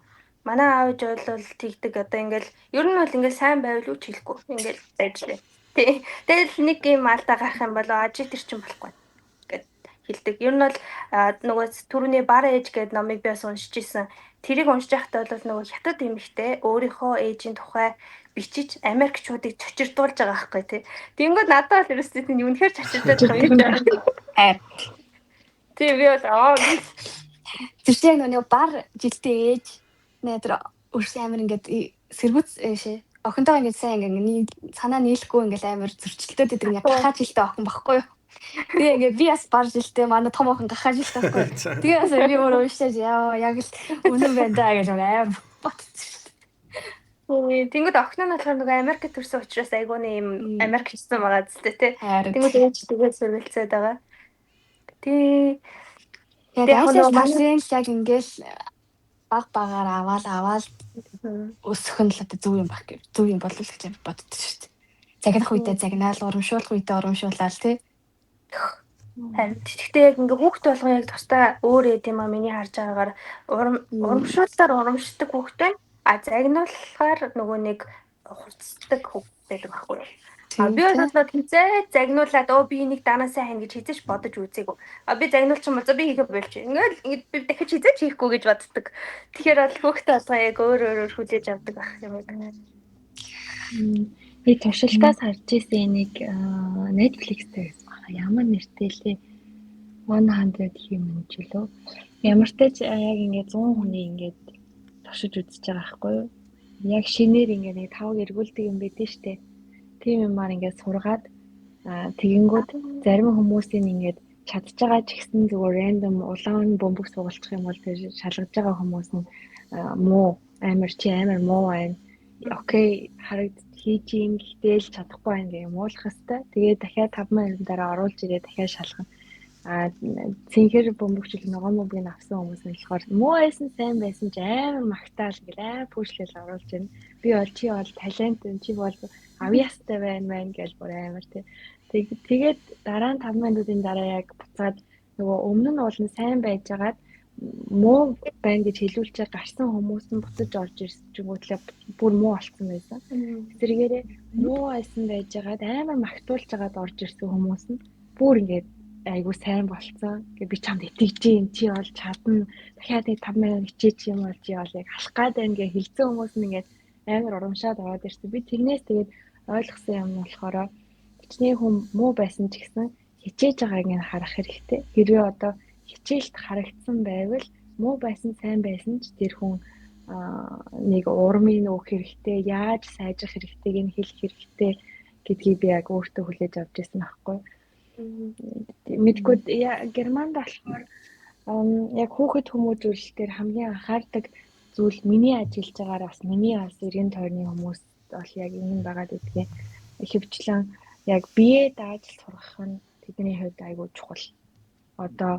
Манай аав ээж бол тэгдэг одоо ингээл ер нь бол ингээл сайн байвал үуч хэлэхгүй. Ингээл байжлаа. Тэгэл нэг юм алдаа гарах юм бол ажи тэр чинь болохгүй гэд хэлдэг. Ер нь бол нөгөө түрүүний бар ээж гэдэг номыг би бас уншиж ирсэн. Тэрийг уншиж байхдаа бол нөгөө хятад эмэгтэй өөрийнхөө ээжийн тухай бичиж Америкчуудыг чочирдуулж байгаа байхгүй тий. Тэнгүүд надад бол ерөөсөө тийм үнэхээр чочирдуулж байгаа юм байна. Тий би бол тэр чинь нөгөө бар жилтэй ээж нэтэр өрсөн амир ингээд сэргүүц шээ. Охинтойгоо ингээд сайн ингээд санаа нийлэхгүй ингээд амир зөрчилдөд идэг ингээд гахаа жилтэй охин багхгүй юу. Тэгээ ингээд би бас бар жилтэй манай том охин гахаа жилтэй байхгүй. Тэгээ бас би өөрөө уншиж яг л үнэн байна даа гэж амар бодсон. Тэнгүүд охин нь болохоор нөгөө Америкт төрсөн учраас айгууны юм Америк хийсэн байгаа зү тий. Тэнгүүд ээж тэгээд сурвалцаад байгаа. Тэгээд машин яг ингээл багаар аваад өсөх нь л одоо зөв юм баг гэж зөв юм болов л гэж боддог шүү дээ. Загнах үедээ загнаал, урамшуулах үедээ урамшуулаад тий. Гэхдээ яг ингээ хүүхд болгон яг тусдаа өөр ээ тийм а миний харж байгаагаар урамшуулсаар урамшдаг хүүхд. Загнуулахаар нөгөө нэг хурцдаг хүүхд байдаг байхгүй юу? Би бол хизээ загнуулаад би энийг данаасаа хань гэж хизээш бодож үзээгүй. Би загнуулчих юм бол би хийхэ болчих. Ингээд би дахиж хизээч хийхгүй гэж боддог. Тэгэхээр бол хүүхдээ болгоо яг өөр хүлээж авдаг ах юм байна. Би туршилтаас харж ирсэн нэг Netflix дээр байгаа. Ямар нэртэй лээ? 100 Human ч үлээ. Ямар ч тач яг ингээд 100 хүний ингээд туршиж үзэж байгаа байхгүй юу? Яг шинээр ингээд нэг 5 эргүүлдэг юм байдэн штэ. Тийм юмар ингээд сургаад тэгэнгүүт зарим хүмүүсийн ингээд чадж байгаа ч гэсэн зүгээр рандом улаан бөмбөг суулчих юм бол тэр шалгаж байгаа хүмүүс нь муу амар муу байна. Окей харагд хийж юм гэхдээ л чадахгүй байна гэх юм уулах хэвээр. Тэгээд дахиад 5 минутын дараа оруулж ирээ дахиад шалгана. Цэнхэр бөмбөгчл ногоон бөмбөгийг авсан хүмүүс нь болохоор муу байсан сайн байсан ч амар магтаал ингээл пүүшлэл оруулж байна. Би бол чи бол талент чи бол авьяастай байна гэж бүр амар тий. Тэгээд дараа нь 5 минутын дараа яг буцаад нөгөө өмнө нь бол сайн байжгаад муу байна гэж хэлүүлчээр гарсан хүмүүс нь буцаж орж ирсэн ч юм уу бүр муу болсон байсан. Тэргээрээ муу байсан байжгаад амар магтуулж хагаад орж ирсэн хүмүүс нь бүр ингээд айгу сайн болцсон. Гэ би чамд итгэж юм чи олж чадна. Дахиад 5 минут хичээч юм бол чи бол яг алах гад байна гэж хэлсэн хүмүүс нь ингээд амар урамшаад ороод ирсэн. Би тэрнээс тэгээд ойлгосон юм болохоор хичнээн хүн муу байсан ч гэсэн хичээж байгааг нь харах хэрэгтэй. Хэрвээ одоо хичээлд харагдсан байвал муу байсан сайн байсан ч тэр хүн нэг урмын өөх хэрэгтэй, яаж сайжрах хэрэгтэйг нь хэлэх хэрэгтэй гэдгийг би яг өөртөө хүлээж авч ирсэн байхгүй. Мэдгүй Германд болохоор яг хүүхэд хүмүүжүүлэлтээр хамгийн анхаардаг зүйл миний ажиллаж байгаагаар бас миний бас эргэн тойрны хүмүүс бол яг энэ байгаад идэх. Ихэвчлэн яг бие дааж сургах нь тэдний хувьд айгүй чухал. Одоо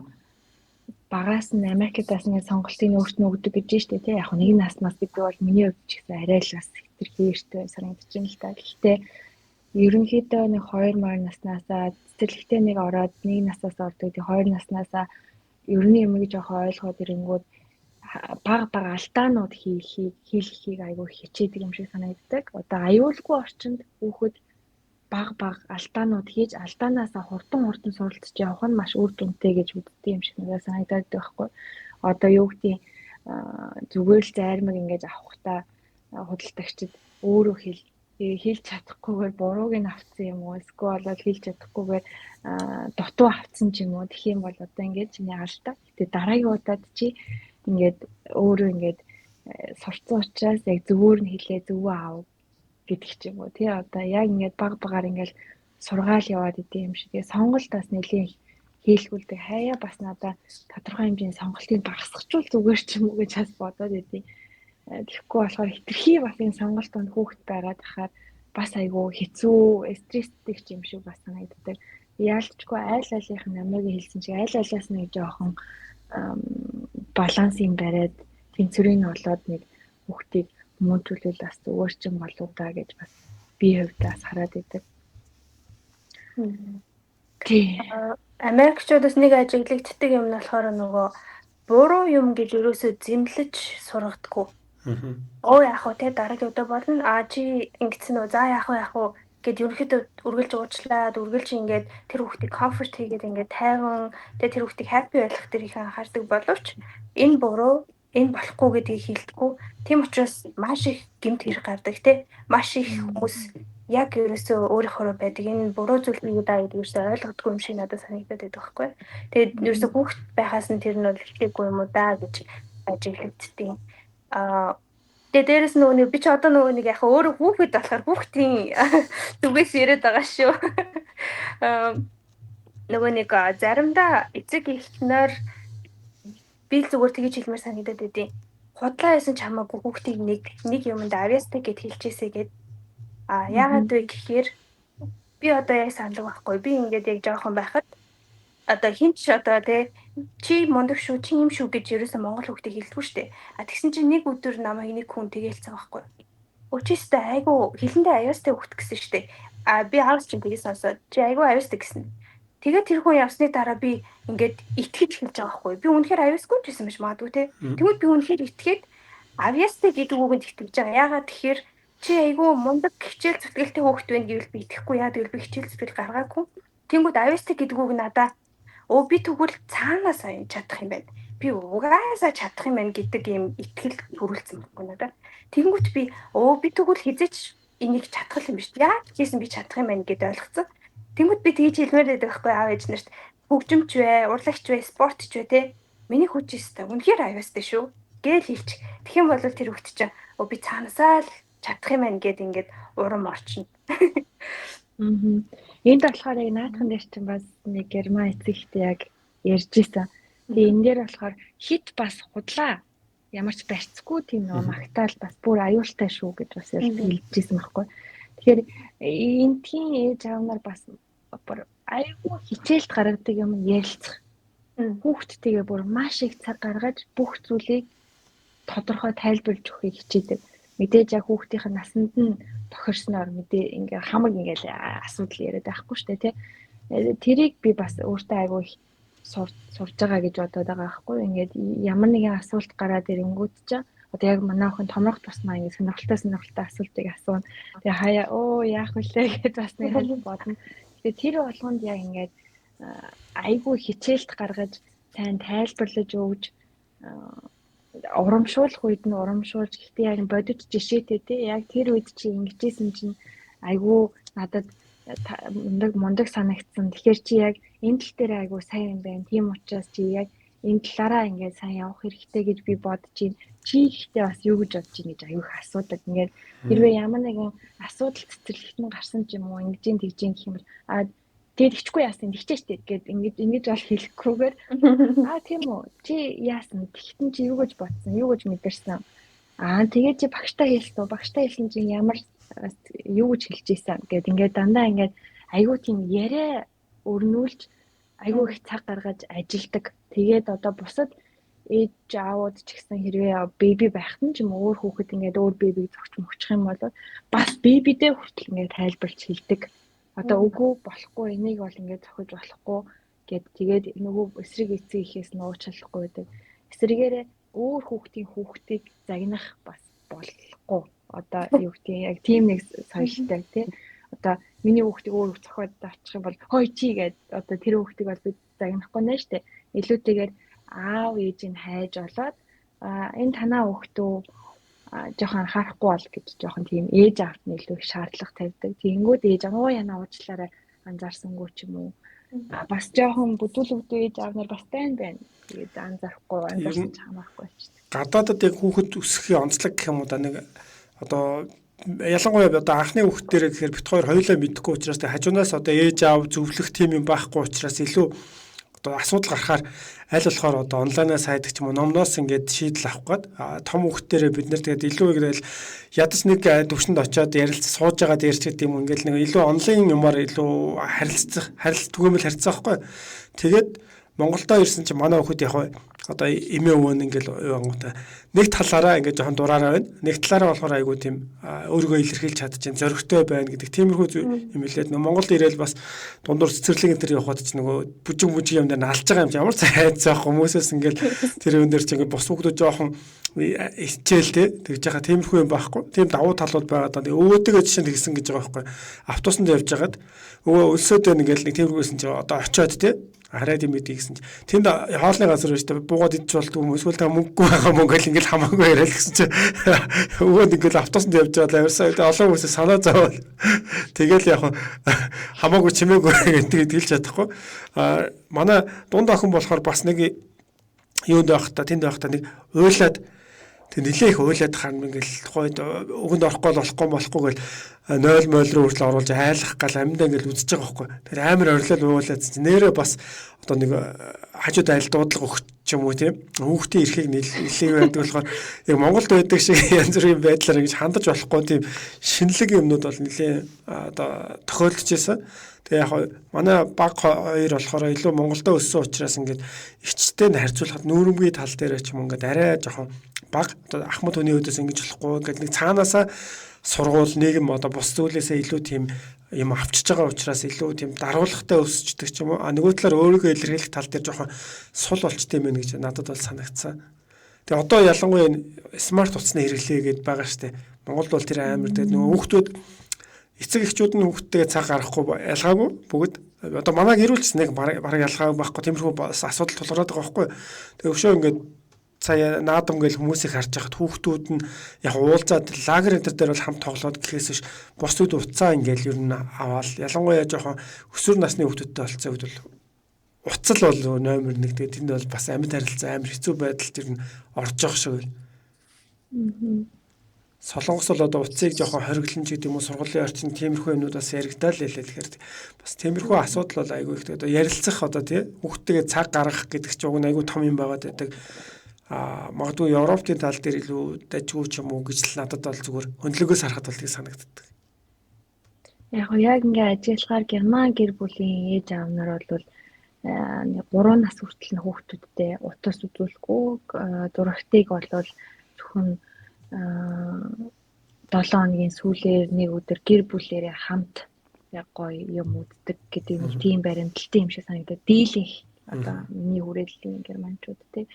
багаас нь Америкаас нэг сонголтын өөрчлөлт өгдөг гэж штэ тий. Яг нэг наснаас би бол миний хувьд ч гэсэн арай л бас хэтэрхий эрттэй санагдаж байна л та. Гэхдээ ерөнхийдөө нэг 2 мар наснаасаа цэцэрлэгтээ нэг ороод 1 наснаас ордог. Тэг 2 наснаасаа ерөнхий юм гэж жоохон ойлгоод ирэнгүүт баг алдаанууд хийхийг айгүй хичээдэг юм шиг санагддаг. Одоо аюулгүй орчинд хүүхэд баг алдаанууд хийж алдаанаасаа хурдан суралцж явах нь маш үр дүнтэй гэж үздэг юм шиг надад санагдаад байхгүй. Одоо юу гэдэг зүгээр л зайрмаг ингэж авахтаа худалдагчид өөрөө хэлж чадахгүйгээр бурууг нь авцсан юм уу? Эсвэл хэлж чадахгүйгээр дутуу авцсан ч юм уу? Тэгэх юм бол одоо ингэж чиний алдаа. Гэтэ дараагийн удаад чи ингээд өөрөө ингээд сурцсан учраас яг зөвөр нь хэлээ зөвөө аав гэдэг ч юм уу тий. Одоо яг ингээд багаар ингээд сургаал яваад идэв юм шиг. Сонголт бас нэлийн хийлгүүлдэг. Хаяа бас надаа тодорхой хэмжээний сонголтыг багасгachвал зүгээр ч юм уу гэж бас бодоод идэв. Тэгэхгүй болохоор хитрхи бас энэ сонголтонд хүүхэд байгаад ахаар бас айгүй хэцүү, стресстэй юм шиг бас санагддаг. Яалтчгүй алийнхын намайг хэлсэн шиг алаас нэг жоохон балансыг бариад тэнцвэрийг олоод нэг хүүхдийг мөнжүүлэл бас зүгээр ч юм болоо да гэж бас би хувьдаас хараад идэг. Тий. Америкчуудаас нэг ажиглагддаг юм нь болохоор нөгөө буруу юм гэж ерөөсөө зэмлэж сургадаггүй. Оо яах вэ те дараагийн удаа болно. Чи ингэсэн үү? За яах вэ гэд ерөнхийдөө үргэлж уучлаад үргэлж ингээд тэр хүүхдийг комфорт хийгээд ингээд тайван тэр хүүхдийг happy байлгах дээр их анхаардаг боловч энэ буруу энэ болохгүй гэдгийг хэлдэггүй. Тийм учраас маш их гэмт хэрэг гардаг те. Маш их хүмүүс яг ерөөсөө өөрийнхөө байдаг энэ буруу зүйл юу даа гэдгийг ойлгодгүй юм шиг надад санагдаад байдаг байхгүй. Тэгээд ерөөсөө хүүхд байхаас нь тэр нь бол хэлээгүй юм уу да гэж ажиглагддаг. Тэгээд дээрэс нөгөө би ч одоо нөгөө нэг яхаа өөрөө хүүхэд болохоор хүүхдийн зүгээс яриад байгаа шүү. Нөгөө нэг заримдаа эцэг эхнэр би л зүгээр тэгж хэлмээр санагдаад байдیں۔ Худлаа байсан ч хамаагүй хүүхдийг нэг юмд авьяастай гэд хэлчихээсэй гэд. Яагаад вэ гэхээр би одоо яг сандаг байхгүй. Би ингээд яг жоохон байхад одоо хинч одоо чи мундаг шүү, чи юм шүү гэж ерөөсөө монгол хүүхдээ хэлдэггүй шүү дээ. Тэгсэн чинь нэг өдөр намайг нэг хүн тэгэлцсэн байхгүй. Өчөөстэй айгу хилэндээ авьяастай хүүхд гэсэн шүү дээ. Би аавс чинь тэгээс сонсоод чи айгу авьяастай гэсэн. Тэгээд тэр хүн явсны дараа би ингээд итгэж хэлж байгаа байхгүй. Би үнэхээр авьяасгүй ч байсан биш магадгүй те. Тэгвэл би үнэхээр итгээд авьяастай гэдэг үгэнд итгэж байгаа. Яагаад тэгэхээр чи айгу мундаг хичээл зүтгэлтэй хүүхд байна гэвэл би итгэхгүй. Яа тэгвэл би хичээл зүтгэл гаргаагүй. Тэнгүүд авьяастай гэдэг үг надаа би тэгвэл цаанаас чадах юм байна. Би угаасаа чадах юм байна гэдэг юм итгэл төрүүлсэн байхгүй надад. Тэнгүүт би би тэгвэл хизээч энийг чадах юм биш. Яаж хийсэн би чадах юм байна гэдээ ойлгоцсон. Тэнгүүт би тэгж хэлмээр байдаг байхгүй аав ээж нарт. Хөгжимч вэ, урлагч вэ, спортч вэ те. Миний хүч өстэй. Үнэхээр авьяастай шүү. Гээл хэлчих. Тэгэх юм бол тэр хүүхд чинь би цаанасаа л чадах юм байна гэд ингээд урам орчно. Энд болохоор яг наадхан дээр чинь бас нэг герман эцэгтэй яг ярьж исэн. Тэгээ энэ дээр болохоор хит бас худлаа ямар ч барьцгүй тийм нэг магтаал бас бүр аюултай шүү гэж бас хэлж исэн байхгүй. Тэгэхээр энэ тийм ээж аав нар бас бүр аюул хичээлд гаргадаг юм ярилцах. Хүүхдтэйгээ бүр маш их цаг гаргаж бүх зүйлийг тодорхой тайлбарлаж өгөхийг хичээдэг. Мэдээж яг хүүхдийн насанд нь тохирсноор мэдээ ингээ хамаг ингээл асуудал яриад байхгүй шүү дээ тий. Тэрийг би бас өөртөө айгүй сурж байгаа гэж бодоод байгаа байхгүй. Ингээд ямар нэгэн асуулт гараад ирэнгүүт ч одоо яг манай охин томрох тусмаа ингээд сонирхолтой асуултыг асууна. Тэгээ хаяа яах вүлээ гэж бас нэг хальт бодно. Тэгээ тэр болгонд яг ингээд айгүй хичээлт гаргаж сайн тайлбарлаж өгж урамшуулах үед нь урамшуулж гэхдээ яг бодит жишээтэй тий яг тэр үед чи ингэжсэн чинь айгүй надад мундаг санагдсан. Тэгэхээр чи яг энэ тал дээр айгүй сайн юм байна. Тийм учраас чи яг энэ талаараа ингээд сайн явах хэрэгтэй гэж би бодож байна. Чи ихтэй бас юу гэж бодож байна гэж аюух асуудаг. Ингээд хэрвээ ямар нэгэн асуудал цэцэрлэгт нь гарсан ч юм уу ингэж тэгж гэх юм бол тэгээд ихчгүй яасан тэгчээч тэгээд ингэж бол хэлэхгүйгээр тийм үү чи яасан тэгтэн чи юу гэж бодсон юу гэж мэдэрсэн тэгээд чи багштай хэлсэн чи ямар юу гэж хэлж ийсэн гэд ингээд дандаа ингээд айгүй тийм яриа өрнүүлж айгүй их цаг гаргаж ажилдаг. Тэгээд одоо бусад ээж аауд ч гэсэн хэрвээ беби байхад нь ч юм өөр хүүхэд ингээд өөр бебиг зогч мөчих юм бол бас бебидээ хүртэл ингээд тайлбарч хэлдэг. Одоо үгүй болохгүй энийг бол ингээд зохиж болохгүй гэд тэгээд нөгөө эсрэг эцэг ихээс нь уучлахгүй байдаг. Эсрэгээрээ өөр хүүхдийг загнах бас болохгүй. Одоо юу гэдэг яг тийм нэг соёлтой тий. Одоо миний хүүхдийг өөр зохиод авчих юм бол хой чи гэд одоо тэр хүүхдийг бол бид загнахгүй нэ штэ. Илүүтэйгээр аав ээжийг хайж олоод энэ танаа хүүхдөө жоохон анхаарахгүй бол гэж жоохон тийм ээж аавт нь илүү их шаардлага тавьдаг. Тэгэнгүүт ээж яна уучлаарай анзаарсангүй ч юм уу. Бас жоохон бүдүүлэгдүү ээж аав нар бас байна. Тэгээд анзаарахгүй анзаарч хамаахгүй ч. Гадаадад яг хүүхэд өсөхийн онцлог гэх юм уу да нэг одоо ялангуяа одоо анхны хүүхд дээр гэхээр бит хоёр хоёулаа мэдэхгүй учраас хажуунаас одоо ээж аав зөвлөх тийм юм байхгүй учраас илүү одоо асуудал гарахаар аль болохоор одоо онлайнаас хайдаг ч юм уу номноос ингээд шийдэл авах гээд том хүүхдээрээ бид нэр тэгээд илүү игрээл ядаж нэг төвшөнд очиод ярилцаж сууж байгаа дээр ч гэдэг юм ингээд нэг илүү онлайн юмар илүү түгээмэл харьцах байхгүй. Тэгээд Монголдо ирсэн чинь манай хүүхэд яг одоо эмээ өвөн ингээл ангуутай нэг талаараа ингээд жоохон дураараа байна. Нэг талаараа болохоор айгуу тийм өөрийгөө илэрхийлж чадчих, зөрөгтэй байна гэдэг тиймэрхүү юм хэлээд Монголд ирээл бас дундуур цэцэрлэг энэ төр явахад ч нөгөө бүжиг юм дээр алж байгаа юм чи ямар цайцаах хүмүүсээс ингээл тэр юм дээр чи ингээд бус хүүхдүүд жоохон хичээл тэгж яхаа тиймэрхүү юм байхгүй. Тийм давуу талууд байгаа даа. Өвөөдөө жишээ нь тэгсэн гэж байгаа байхгүй. Автобусанд явж хагаад өвөө өлсөд байна ингээл нэг тиймэрхүүсэн чи одоо очиод хараад юм гэдэг гэсэн чи тэнд хоолны газар байж та буугаад идэж болтгүй эсвэл та мөнгөгүй байгаа мөнгө л ингээл хамаагүй яриад гэсэн чи өвөөд ингээл автобусанд явж байгаа ямарсаа олон хүмүүсээ санаа зовоод тэгэл яг хамаагүй чимээгүй гэдэг хэлж чадахгүй. Манай дунд охин болохоор бас нэг юунд байх та тэнд байх та нэг уйлаад тэг нилээх уйлаад харна ингээл тухайд өгөнд орохгүй болохгүй гэл 0 мол руу хүртэл оруулж айлах гал амьдаа ингээл үзэж байгаа байхгүй. Тэр амар орилол уулаад чинь нэрээ бас одоо нэг хажууд айл дуудлага өгч юм уу тийм хүүхдийн эрхийг нэлээд байдаг болохоор яг Монголд байдаг шиг янз бүрийн байдлаар ингэж хандаж болохгүй тийм шинэлэг юмнууд бол нэлээд одоо тохиолдож байсан. Тэгээ яг манай баг хоёр болохоор илүү Монголдо өссөн учраас ингээд эгчтэй нь харьцуулахад нүүрэмгийн тал дээр ч юм ингээд арай жоохон баг одоо ахмад хүний өдөөс ингэж болохгүй ингээд нэг цаанаасаа сургууль нийгэм одоо бус зүйлээсээ илүү тийм юм авчиж байгаа учраас илүү тийм даруулгатай өсчдөг ч юм уу. Нөгөө талаар өөрийгөө илэрхийлэх тал дээр жоохон сул болчтой юм байна гэж надад бол санагдсан. Тэгээ одоо ялангуяа смарт утасны хэрэглээ гэдээ байгаа штэ. Монголд бол тэр амар тэгээд нөгөө хүүхдүүд эцэг эхчүүд нь хүүхдтэйгээ цаг гаргахгүй ялгаагүй бүгд одоо манай гэрүүлч нэг бараг ялгаагүй байхгүй тиймэрхүү асуудал тулгараад байгаа байхгүй. Тэгээ өшөө ингээд цаа наадам гэл хүмүүсийг харж байхад хүүхдүүд нь яг уулзаад лагер энэ дээр бол хамт тоглоод гэхээс биш бусдууд уцаа ингээл ер нь аваад ялангуяа жоохон өсвөр насны хүүхдүүдтэй болцсон үед бол уцал бол номер 1 тэгээд тэнд бол бас амьд харилцаа амар хэцүү байдалд ер нь орж явах шиг байл. Солонгос бол одоо уцыг жоохон хориглон ч гэдэг юм уу сургуулийн орчин тиймэрхүү юмнууд бас яригдал хэлээ тэгэхээр бас тиймэрхүү асуудал бол айгүй их одоо ярилцах одоо тий хүүхдтэйгээ цаг гаргах гэдэг ч уг нь айгүй том юм байгаад байдаг. Магадгүй Европын тал дээр илүү дажгүй ч юм уу гэж л надад бол зүгээр хөндлөгөөс харахад бол тийг санагддаг. Яг ингээ ажиллахаар Герман гэр бүлийн ээж аав нар бол 3 нас хүртэл нь хүүхдүүдтэй утас үзүүлэхгүй зурагтыг бол зөвхөн 7 хоногийн сүүлээр нэг өдөр гэр бүлээрээ хамт яг гоё юм үздэг гэдэг нэг тийм баримталтай юм шиг санагдаад дийлэнх Одоо миний хүрээллийн германчууд тий.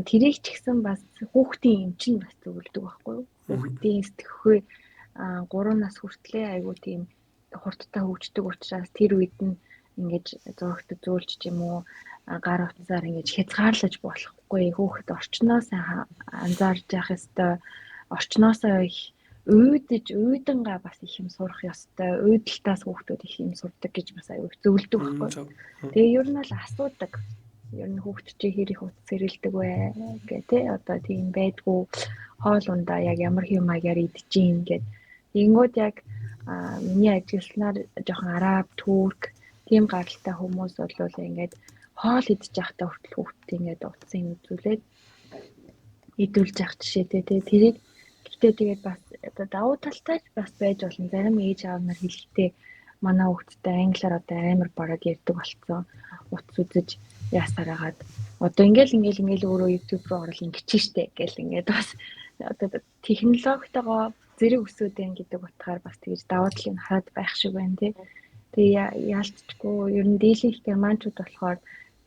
Тэрийг ч гэсэн бас хүүхдийн эмч нь бас зөвлөдөг байхгүй юу? Хүүхдийн сэтгэхүй 3 нас хүртлээр айгуу тийм хурдтай хөгждөг учраас тэр үед нь ингэж зурагт зөөлж ч юм уу гар утсаар ингэж хязгаарлаж болохгүй. Хүүхэд орчноос анзаарж явах ёстой. Орчноосоо их уйдангаа бас их юм сурах ёстой. Уйдалтаас хүүхдүүд их юм сурдаг гэж бас аюу зөвлөдөг байхгүй. Тэгээ ер нь бол асуудаг. Ер нь хүүхд чи хэр их утас сэрэлдэг вэ гэх тий одоо тийм байдгүй хоол ундаа яг ямар хэм маягаар идчихин гэд. Ингүүд яг миний ажилласнаар жоохон араб, турк тийм гаралтай хүмүүс бол ингээд хоол идчих байхдаа хүртэл хүүхдээ ингээд утсын үзүүлээд идүүлж явах жишээтэй тий тэрийг гэхдээ тэгээд бас одоо давуу талтай бас байж болно. Зарим ээж аав нар хэлэхдээ манай хүүхдтэй англиар одоо амар бараг ярьдаг болцсон. Утас үзэж яасараагаад одоо ингээл өөрөө YouTube руу орол ингэчих штэ гэл ингээд бас одоо технологитойгоо зэрэг өсөөдэн гэдэг утгаар бас тэгж давуу талыг хараад байх шиг байна тий. Тэгээ яалтчгүй ер нь дийлэнх германчууд болохоор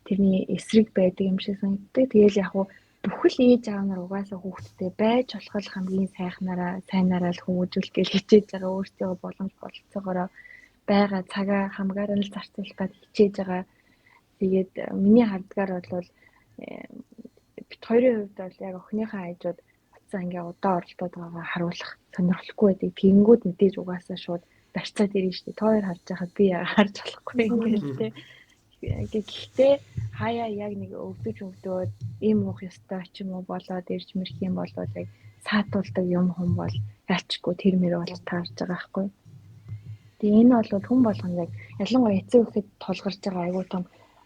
тэрний эсрэг байдаг юм шиг санагддаг. Тэгээл яг хуу бүхэл ээж аав нар угаасаа хүүхдтэй байж болох хамгийн сайнараа л хүмүүжүүлэх гэж хичээж байгаа өөртөө боломж болцоогоор байгаа цагаа хамгаараа л зарцуулах гэж хичээж байгаа. Тэгээд миний хардгаар бол бит хоёрын хувьд бол яг охиныхаа хажууд утсаа ингээ удаа оролдоод байгаагаа харуулах сонирхолтой байдаг. Тэгэнгүүт мэдээж угаасаа шууд барьцаад ирнэ шүү дээ. Тоор харж байхад би харж болохгүй ингээл тээ. Гэхдээ хаяа яг нэг өвдөж ийм уух ёстой ч юм уу болоод ирж мэрх юм болоод яг саатуулдаг юм хүм бол ялчгүй тэр мөр бол таарж байгаа байхгүй. Тэгээ энэ бол хүн болгоно яг ялангуяа эцэг ихэд тулгарч байгаа айгүй том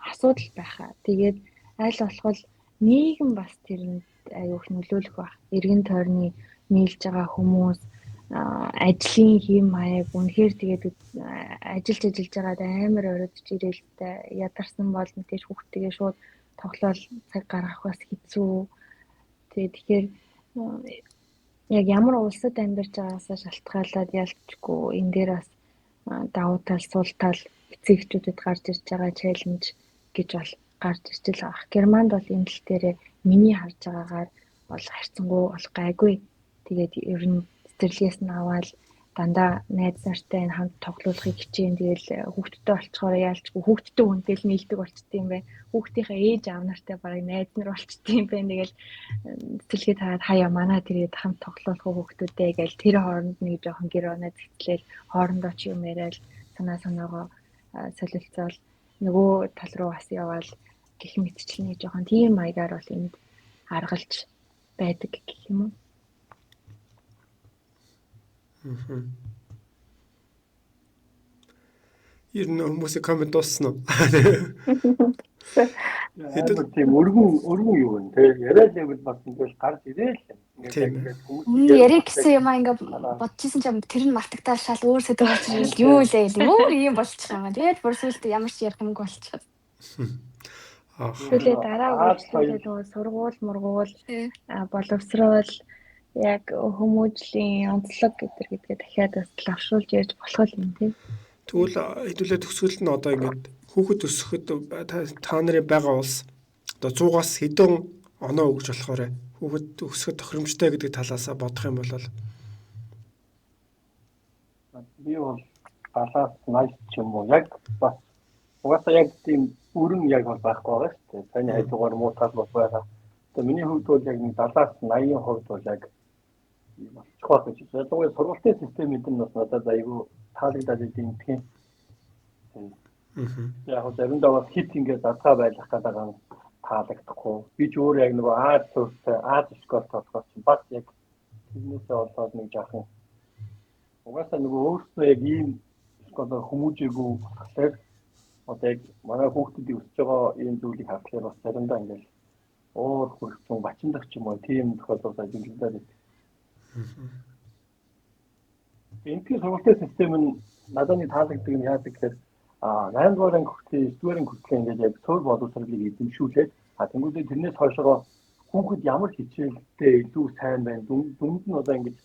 асуудал байхаа. Тэгээд аль болох нийгэм бас тэрэнд аюух нөлөөлөх баг. Иргэн тойрны нийлж байгаа хүмүүс ажлын хэм маяг үнэхээр тэгээд ажиллаж байгаад амар оройдж ирээлтэй ядарсан бол мэдээж хүүхдтэйгээ шууд тоглоал цаг гаргах бас хэцүү. Тэгэхээр яг ямар улсад амьдарч байгаасаа шалтгаалаад ялчгүй энэ дээр бас давуу тал сул тал эцэгчүүдэд гарч ирж байгаа чаленж гэж бол гарч ирж л байгаа. Германд бол энэ тал дээр миний харж байгаагаар бол харьцангуй бол гайгүй. Тэгээд ер нь цэцэрлэгээс нь аваад дандаа найз нартай хамт тоглоулахыг хичээн. Тэгэл хүүхдтэй олцохоор яалчгүй хүүхдтэй хүнтэй л нийлдэг болчтой юм байна. Хүүхдийнхээ ээж аав нартай барыг найз нар болчтой юм байна. Тэгэл цэцэрлэгээ тараад хаяа манаа тэргээд хамт тоглоулах хүүхдүүдээ гээл тэр хооронд нэг жоохон гэр оноо цэцлээл хоорондоо ч юм яриад санаагаа солилцоол нөгөө тал руу бас яваал гэх мэтчлэн жоохон тийм маягаар бол энд аргалж байдаг гэх юм уу. Ер нь хүмүүсийн коммент дууссан уу? Хэдэн тийм өргөн юу вэ? Тэ яриад явбал бас ингээл гарч ирээл. Яриг гэсэн юм ингээ бодчихсон ч юм тэр нь мартагтаа шал өөр сэдв болчихвол юу лээ өөр юм болчих юм. Тэгээд бүр сүлдээ ямар ч ярих юмгүй болчиход. Тэгвэл дараа үргэлжлүүлээд нөгөө сургууль боловсруул яг хүмүүжлийн онцлог гэдгээ дахиад бас лавшруулж ярьж болох юм тийм. Тэгвэл хэдүүлээ төгсгөл нь одоо ингээд хүүхэд өсөхөд та нарын байгаа улс одоо 100-аас хэдэн оноо өгж болохоор хүүхэд өсөхөд тохиромжтой гэдэг талаас бодох юм бол би бол 70-80 ч юм уу яг бас угаасаа яг тийм өрн яг бол байхгүй байгаа шүү дээ. Таны хайдугаар муу тал бол байгаа. Тэгээ миний хувьд бол яг 70-80% бол яг болчихвол гэж байна. Ялангуяа сургалтын системүүд нь бас надад айгүй таалагдаад идэв тийм. Яг заримдаа бас хит ингээд задгаа байлгах гэдэг нь таалагдахгүй. Би ч өөрөө яг нөгөө Аз скол тоолохоос бас яг тэрнээсээ болоод нэг жаахан угаасаа нөгөө өөрсдөө яг ийм скол хүмүүжээгүй болохоор одоо яг манай хүүхдүүдийн өсөж байгаа ийм зүйлийг харахаар бас заримдаа ингээд хөргөн бачимдах ч юм уу тийм тохиолдол ажиглагдаад байна. Энэний сургалтын систем нь надад нэг таалагддаг нь яадаг гэхээр 8 дугаар анги хүртэл 9 дугаар анги хүртэл ингээд яг цөөр боловсролыг эзэмшүүлээд тэнгүүдээ тэрнээс хойшоо хүүхэд ямар хичээлдээ илүү сайн байна дүнд нь одоо ингээд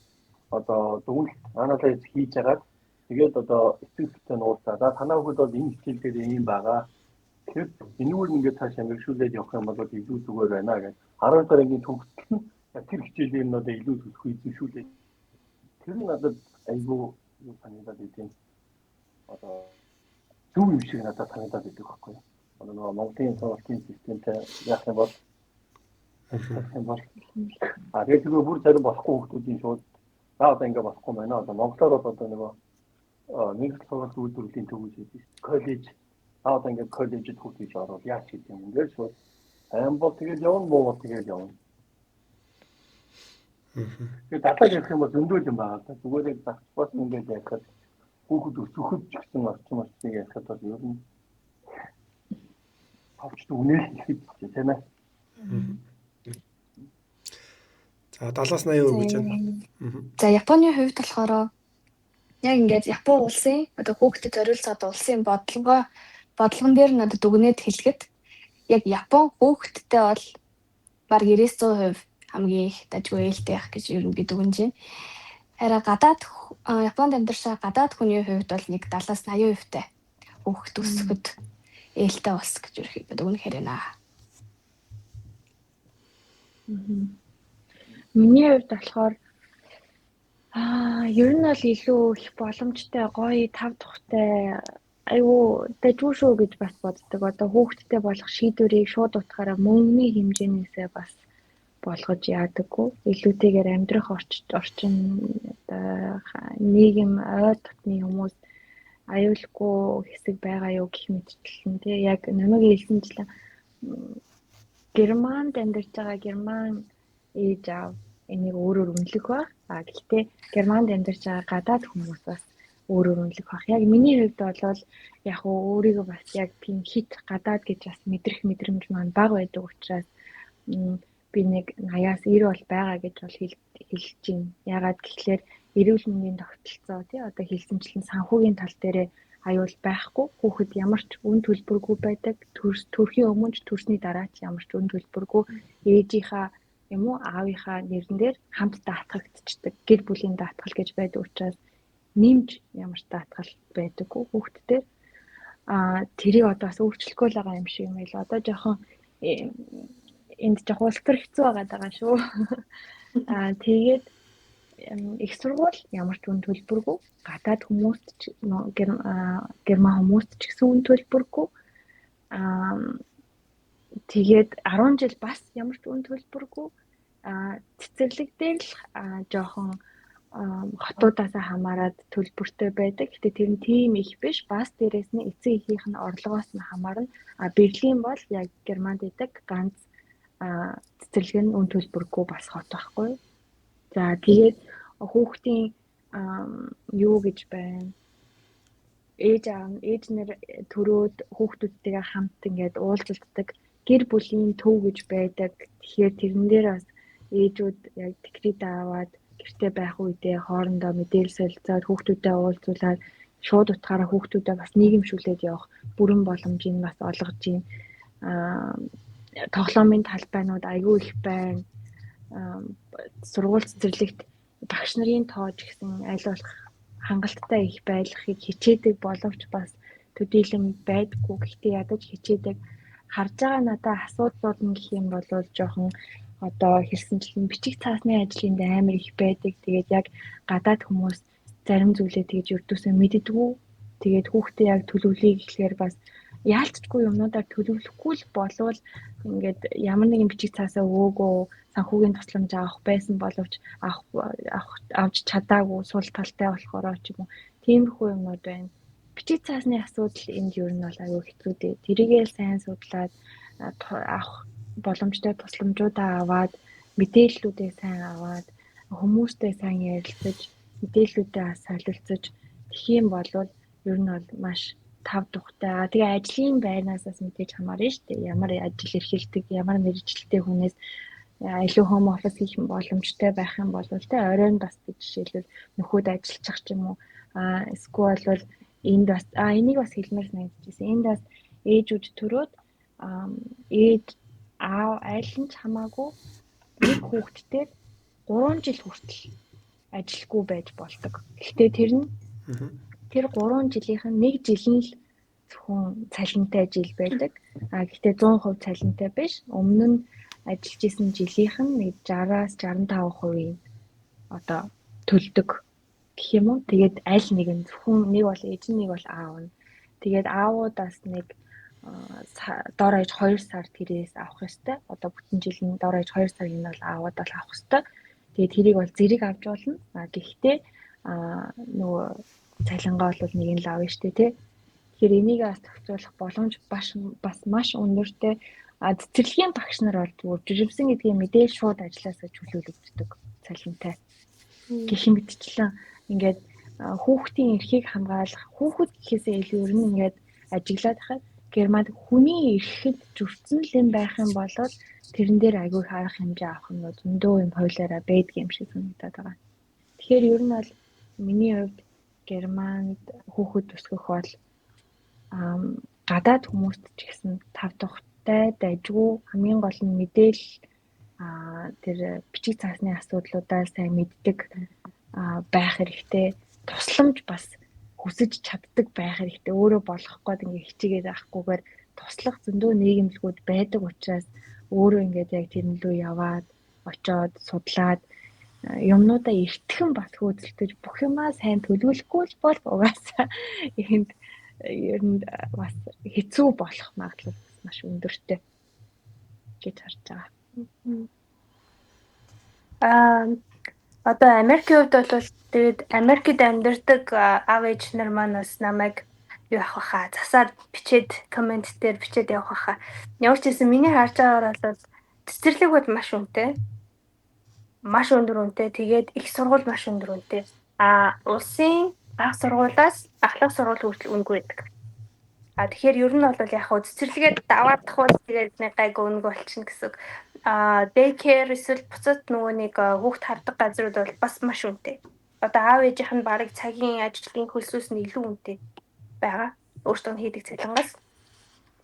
дүгнэлт анализ хийж агаад тэгээд одоо эцэг эхтэй нууцаа танаа хүүхэд бол энэ хичээл дээр ийм байгаа Тэгэхээр энэгээр ингээд цаашаа мэрэгшүүлээд явах юм бол илүү зүгээр байна гэж 10 дараагийн төгсгөл нь тэр хичээлийнүүдээ илүү төлөх эзэмшүүлээд тэр нь надад айгүй юу санагдаад идэв. Одоо зөв юм шиг надад санагдаад идэв байхгүй. Одоо нөгөө Монголын сургуулийн системтэй яах юм бол тэгээд зүгээр бүр зарим болохгүй хүмүүсийн шууд одоо ингээд болохгүй байна. Одоо Монголоор одоо нөгөө нэг сургууль үйлдвэрлэлийн төвөж хийдэг. Коллеж одоо ингээд коллежид хүүхдийг ороод яач гэдэг юм. Ингээд шууд аим бол тэгээд явна муу тэгээд явна. Тэгээд датаг гэх юм бол зөндөл юм байна. Зүгээр л бас ингээд яхад хүүхд өсөхөд ч гэсэн орчмыг яхад бол ер нь авч дүнэл ихэд тийм ээ. За 70-80% гэж байна. За Японы хувьд болохоор яг ингээд Япон улсын одоо хүүхдэд зориулсан улсын бодлогон дээр надад дүгнээд хэлэхэд яг Япон хүүхдтэй бол баг 90% хамгийн их дажгүй ээлтэй байх гэж ер нь би дүгнэж байна. Харин Японд амьдарч гадаад хүний хувьд бол нэг 70-80% хүүхд өсөхөд ээлтэй бас гэж ерөөхдөө дүгнэхээр байна. Миний хувьд болохоор ер нь бол илүү их боломжтой гоё тав тухтай айгүй дажгүй шүү гэж бас боддог. Одоо хүүхдтэй болох шийдвэрийг шууд утгаараа мөнгөний хэмжээнээсээ бас болгож яадаггүй. Илүүтэйгээр амьдрах орчин одоо нийгэм ой дотны хүмүүс аюулгүй хэсэг байгаа юу гэх мэтчлэн тий яг намайг хэлсэнчлэн Германд амьдарч байгаа герман ээж аав энийг өөрөөр үнэлэх баг. Гэхдээ Германд амьдарч байгаа гадаад хүмүүс бас өөрөөр үнэлэх баг. Яг миний хувьд бол яг өөрийгөө бас яг тийм хит гадаад гэж бас мэдрэх мэдрэмж маань бага байдаг учраас би нэг 80-аас 90 бол байгаа гэж бол хэлж байна. Ягаад гэвэл эрүүл мэндийн тогтолцоо тий одоо хэлсэнчлэн санхүүгийн тал дээр аюул байхгүй. Хүүхэд ямар ч үн төлбөргүй байдаг. Төрхийн өмнө ч төрсний дараа ч ямар ч үн төлбөргүй ээжийнхаа юм уу аавынхаа нэрэн дээр хамт даатгагдчихдаг. Гэр бүлийн даатгал гэж байдаг учраас нэмж ямар ч даатгал байдаггүй хүүхэд дээр. Тэрийг одоо бас өөрчлөхгүй л байгаа юм шиг юм байл. Одоо жоохон энд жоохон ултар хэцүү байгаа шүү. Тэгээд их сургууль ямар ч үн төлбөргүй. Гадаад хүмүүст ч герман хүмүүст ч гэсэн үн төлбөргүй. Тэгээд 10 жил бас ямар ч үн төлбөргүй. Цэцэрлэг дээр л жоохон хотуудаас хамаарад төлбөртэй байдаг. Гэтэ тэр нь тийм их биш. Бас дээрээс нь эцэг эхийнх нь орлогоос нь хамаарна. Берлин бол яг Германд идэг ганц цэцэрлэг нь үн төлбөргүй бас хот байхгүй. За тэгээд хүүхдийн юу гэж байна? Ээж нэр төрөөд хүүхдүүдтэйгээ хамт ингээд уулзалддаг гэр бүлийн төв гэж байдаг. Тэгэхээр тэрэн дээр бас ээжүүд яг декрет аваад гэртээ байх үедээ хоорондоо мэдээлэл солилцоод хүүхдүүдэд уулзуулаад шууд утгаараа хүүхдүүдэд бас нийгэмшүүлээд явах бүрэн боломжийг бас олгож байна. Тоглоомын талбайнууд аягүй их байна. Сургууль цэцэрлэгт багш нарын тоож гэсэн аль болох хангалттай их байлгахыг хичээдэг боловч бас төдийлөн байдаггүй. Гэхдээ ядаж хичээдэг. Харж байгаа надад асуудлууд нь гэх юм бол жоохон одоо хэлсэнчлэн бичиг цаасны ажлын амар их байдаг. Тэгээд яг гадаад хүмүүс зарим зүйлээ тэгж өрдөөсөө мэддэггүй. Тэгээд хүүхдээ яг төлөвлөе гэхлээр бас яалтчгүй юмнуудаар төлөвлөхгүй л болвол ингээд ямар нэгэн бичиг цаасаа өгөөгөө санхүүгийн тусламж авах байсан боловч авч чадаагүй сул талтай болохоор ч юм уу тиймэрхүү юмнууд байна. Бичиг цаасны асуудал энд ер нь бол аюу хэцүү дээ. Тэрийгээ сайн судлаад авах боломжтой тусламжуудаа аваад мэдээллүүдээ сайн аваад хүмүүстэй сайн ярилцаж мэдээллүүдээ солилцож тэгэх юм бол ер нь бол маш тав тухтай. Тэгээ ажлын байрнаас мэдээж хамаарна шүү дээ. Ямар ажил эрхэлдэг, ямар мэргэжилтэй хүнээс илүү home office хийх боломжтой байх юм бол тэ оройн бас жишээлбэл нөхөд ажиллах ч юм уу эсвэл бол энд бас энийг бас хэлмээр санагдчихсэн. Энд бас ээжүүд төрөөд ээж аав аль нь ч хамаагүй нэг хүүхэдтэй 3 жил хүртэл ажилгүй байж болдог. Гэхдээ тэр нь тэр 3 жилийнх нь 1 жил нь л зөвхөн цалинтай жил байдаг. Гэхдээ 100% цалинтай биш. Өмнө нь ажиллаж исэн жилийнх нь нэг 60-аас 65% одоо төлдөг гэх юм уу. Тэгээд аль нэг нь зөвхөн нэг бол ээж нэг бол аав нь. Тэгээд аавуудаас нэг дор хаяж 2 сар тэрээс авах ёстой. Одоо бүтэн жилийн дор хаяж 2 сар энэ бол аавууд бол авах ёстой. Тэгээд тэрийг бол зэрэг авч болно. Гэхдээ нөгөө цалингаа бол нэг нь л авна шүү дээ, тий. Тэгэхээр энийг бас зохицуулах боломж бас маш өндөртэй. Цэцэрлэгийн багш нар бол зүгээр жижигсэн гэдгийг мэдээж шууд ажилласаа чөлөөлөгддөг цалинтай. Гэх мэтчлэн ингээд хүүхдийн эрхийг хамгаалах, хүүхэд гэхээсээ илүү ер нь ингээд ажиглаад хахад Германд хүний эрхэд зөрчсөн л юм байх юм бол тэрэн дээр аягүй харах хэмжээ авах нь зөндөө юм хуулиараа байдаг юм шиг санагдаад байгаа. Тэгэхээр ер нь бол миний хувьд Германд хүүхэд өсгөх бол гадаад хүмүүст ч гэсэн тав тухтай дайжгүй хамгийн гол нь мэдээл тэр бичиг цаасны асуудлуудаа сайн мэддэг байх хэрэгтэй. Тусламж бас хүсэж чаддаг байх хэрэгтэй. Өөрөө болох гээд ингээ хичээгээд авахгүйгээр туслах зөндөө нийгэмлэгүүд байдаг учраас өөрөө ингээд яг тэрнлүү яваад очоод судлаад юмнуудаа эртгэн бас хөөцөлдөж бүх юмаа сайн төлөвлөхгүй бол угаасаа энд ер нь бас хэцүү болох магадлал маш өндөртэй гэж харж байгаа. Одоо Америкийн хувьд бол тэгээд Америкт амьдардаг аав ээж нар маань бас намайг юу авах хаа засаад бичээд коммент дээр бичээд явах хаа. Ямар ч гэсэн миний харж байгаагаар бол цэцэрлэг бод маш үнэтэй. Маш өндөр үнэтэй. Тэгээд их сургууль маш өндөр үнэтэй. Улсын анх сургуулиас ахлах сургууль хүртэл үнэгүй байдаг. Тэгэхээр ер нь бол яг хөө цэцэрлэгээд даваадах бол тэгээд нэг гайгүй үнэгүй болчихно гэсэн. Daycare эсвэл буцаад нөгөө нэг хүүхд хардаг газрууд бол бас маш үнэтэй. Одоо аав ээжийнх нь барыг цагийн ажлын хөлсөөс нь илүү үнэтэй байгаа. Өөртөө хийдэг цалингаас.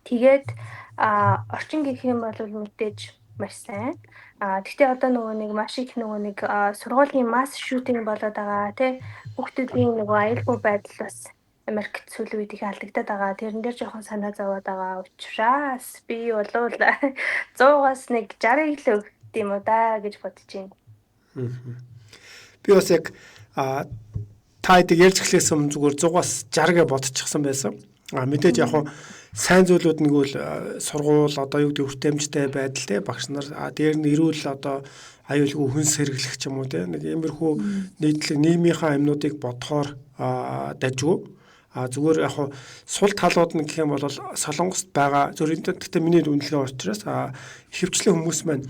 Тэгээд орчин гэх юм бол мэдээж маш сайн. Гэхдээ одоо нөгөө нэг маш их нөгөө нэг сургуулийн масс шүүтинг болоод байгаа тий. Хүүхдүүдийн нөгөө аюулгүй байдал бас Америкт сүүлийн үед их алдагдаад байгаа. Тэрэн дээр жоохон санаа зовоод байгаа учраас би бол 100-аас нэг 60 кг өгд юм уу да гэж бодож байна. Би бас яг та эдэг ярьж эхлээс өмнө зүгээр 100-аас 60 гэ бодчихсан байсан. Мэдээж яг сайн зүйлүүд нэг үл сургууль одоо юу гэдэг хүртээмжтэй байдал те багш нар дээр нь ирүүл одоо аюулгүй хүнс хэрэглэх ч юм уу те нэг иймэрхүү нийтлэг нийгмийнхаа юмнуудыг бодохоор дажгүй. Зүгээр яг сул талууд нь гэх юм бол Солонгост байгаа зөвхөн гэхдээ миний үнэлгээ учраас ихэвчлэн хүмүүс маань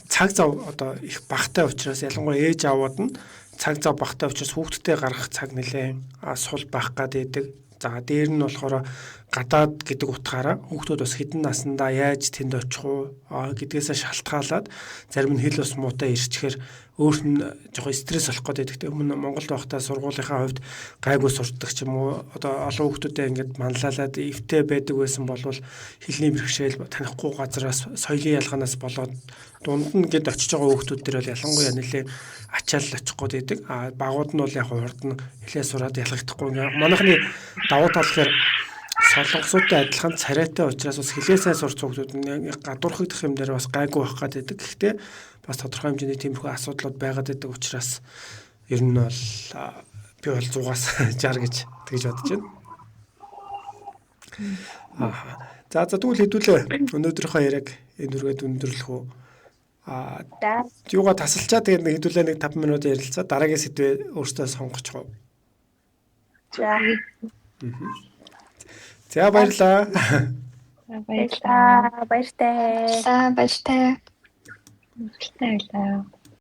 цаг зав одоо их багтай учраас ялангуяа ээж аавууд нь цаг зав багтай учраас хүүхдтэй гаргах цаг нэлээ сул байх гэдэг. За дээр нь болохоор гадаад гэдэг утгаараа хүүхдүүд бас хэдэн наснда яаж тэнд очих уу гэдгээсээ шалтгаалаад зарим нь хэл ус муутай ирчихээр өөр нь жоохон стресс болох гэдэг. Тэгтээ өмнө Монголд байхдаа сургуулийнхаа хувьд гайгүй сурдаг ч юм уу одоо олон хүүхдүүдээ ингээд манлайлаад эвтэй байдаг байсан болвол хэлний бэрхшээл танихгүй газраас соёлын ялгаанаас болоод дунд нь гээд очиж байгаа хүүхдүүд төр бол ялангуяа нэлээ ачаал очих гээд байдаг. Багууд нь бол яг хурд нь хэлээ сураад ялгахдахгүй. Манайхны давуу тал гэхээр солонгосуудтай адилхан царайтай учраас бас хэлээ сайн сурч хүүхдүүд нь гадуурхагдах юм дээр бас гайгүй байх гэдэг. Гэхдээ бас тодорхой хэмжээний тиймэрхүү асуудлууд байгаад байдаг учраас ер нь бол би бол 100-аас 60 гэж тэгж бодож байна. За тэгвэл хэдүүлээ өнөөдрийнхөө яриаг энэ үргээд өндөрлөх үү? Юугаа тасалчаа тэгээд нэг хэдүүлээ нэг 5 минут ярилцаа дараагийн сэдвээ өөртөө сонгочих уу? За. За баярлаа. Баярлалаа. Баяртай. Баяртай. Баярлалаа.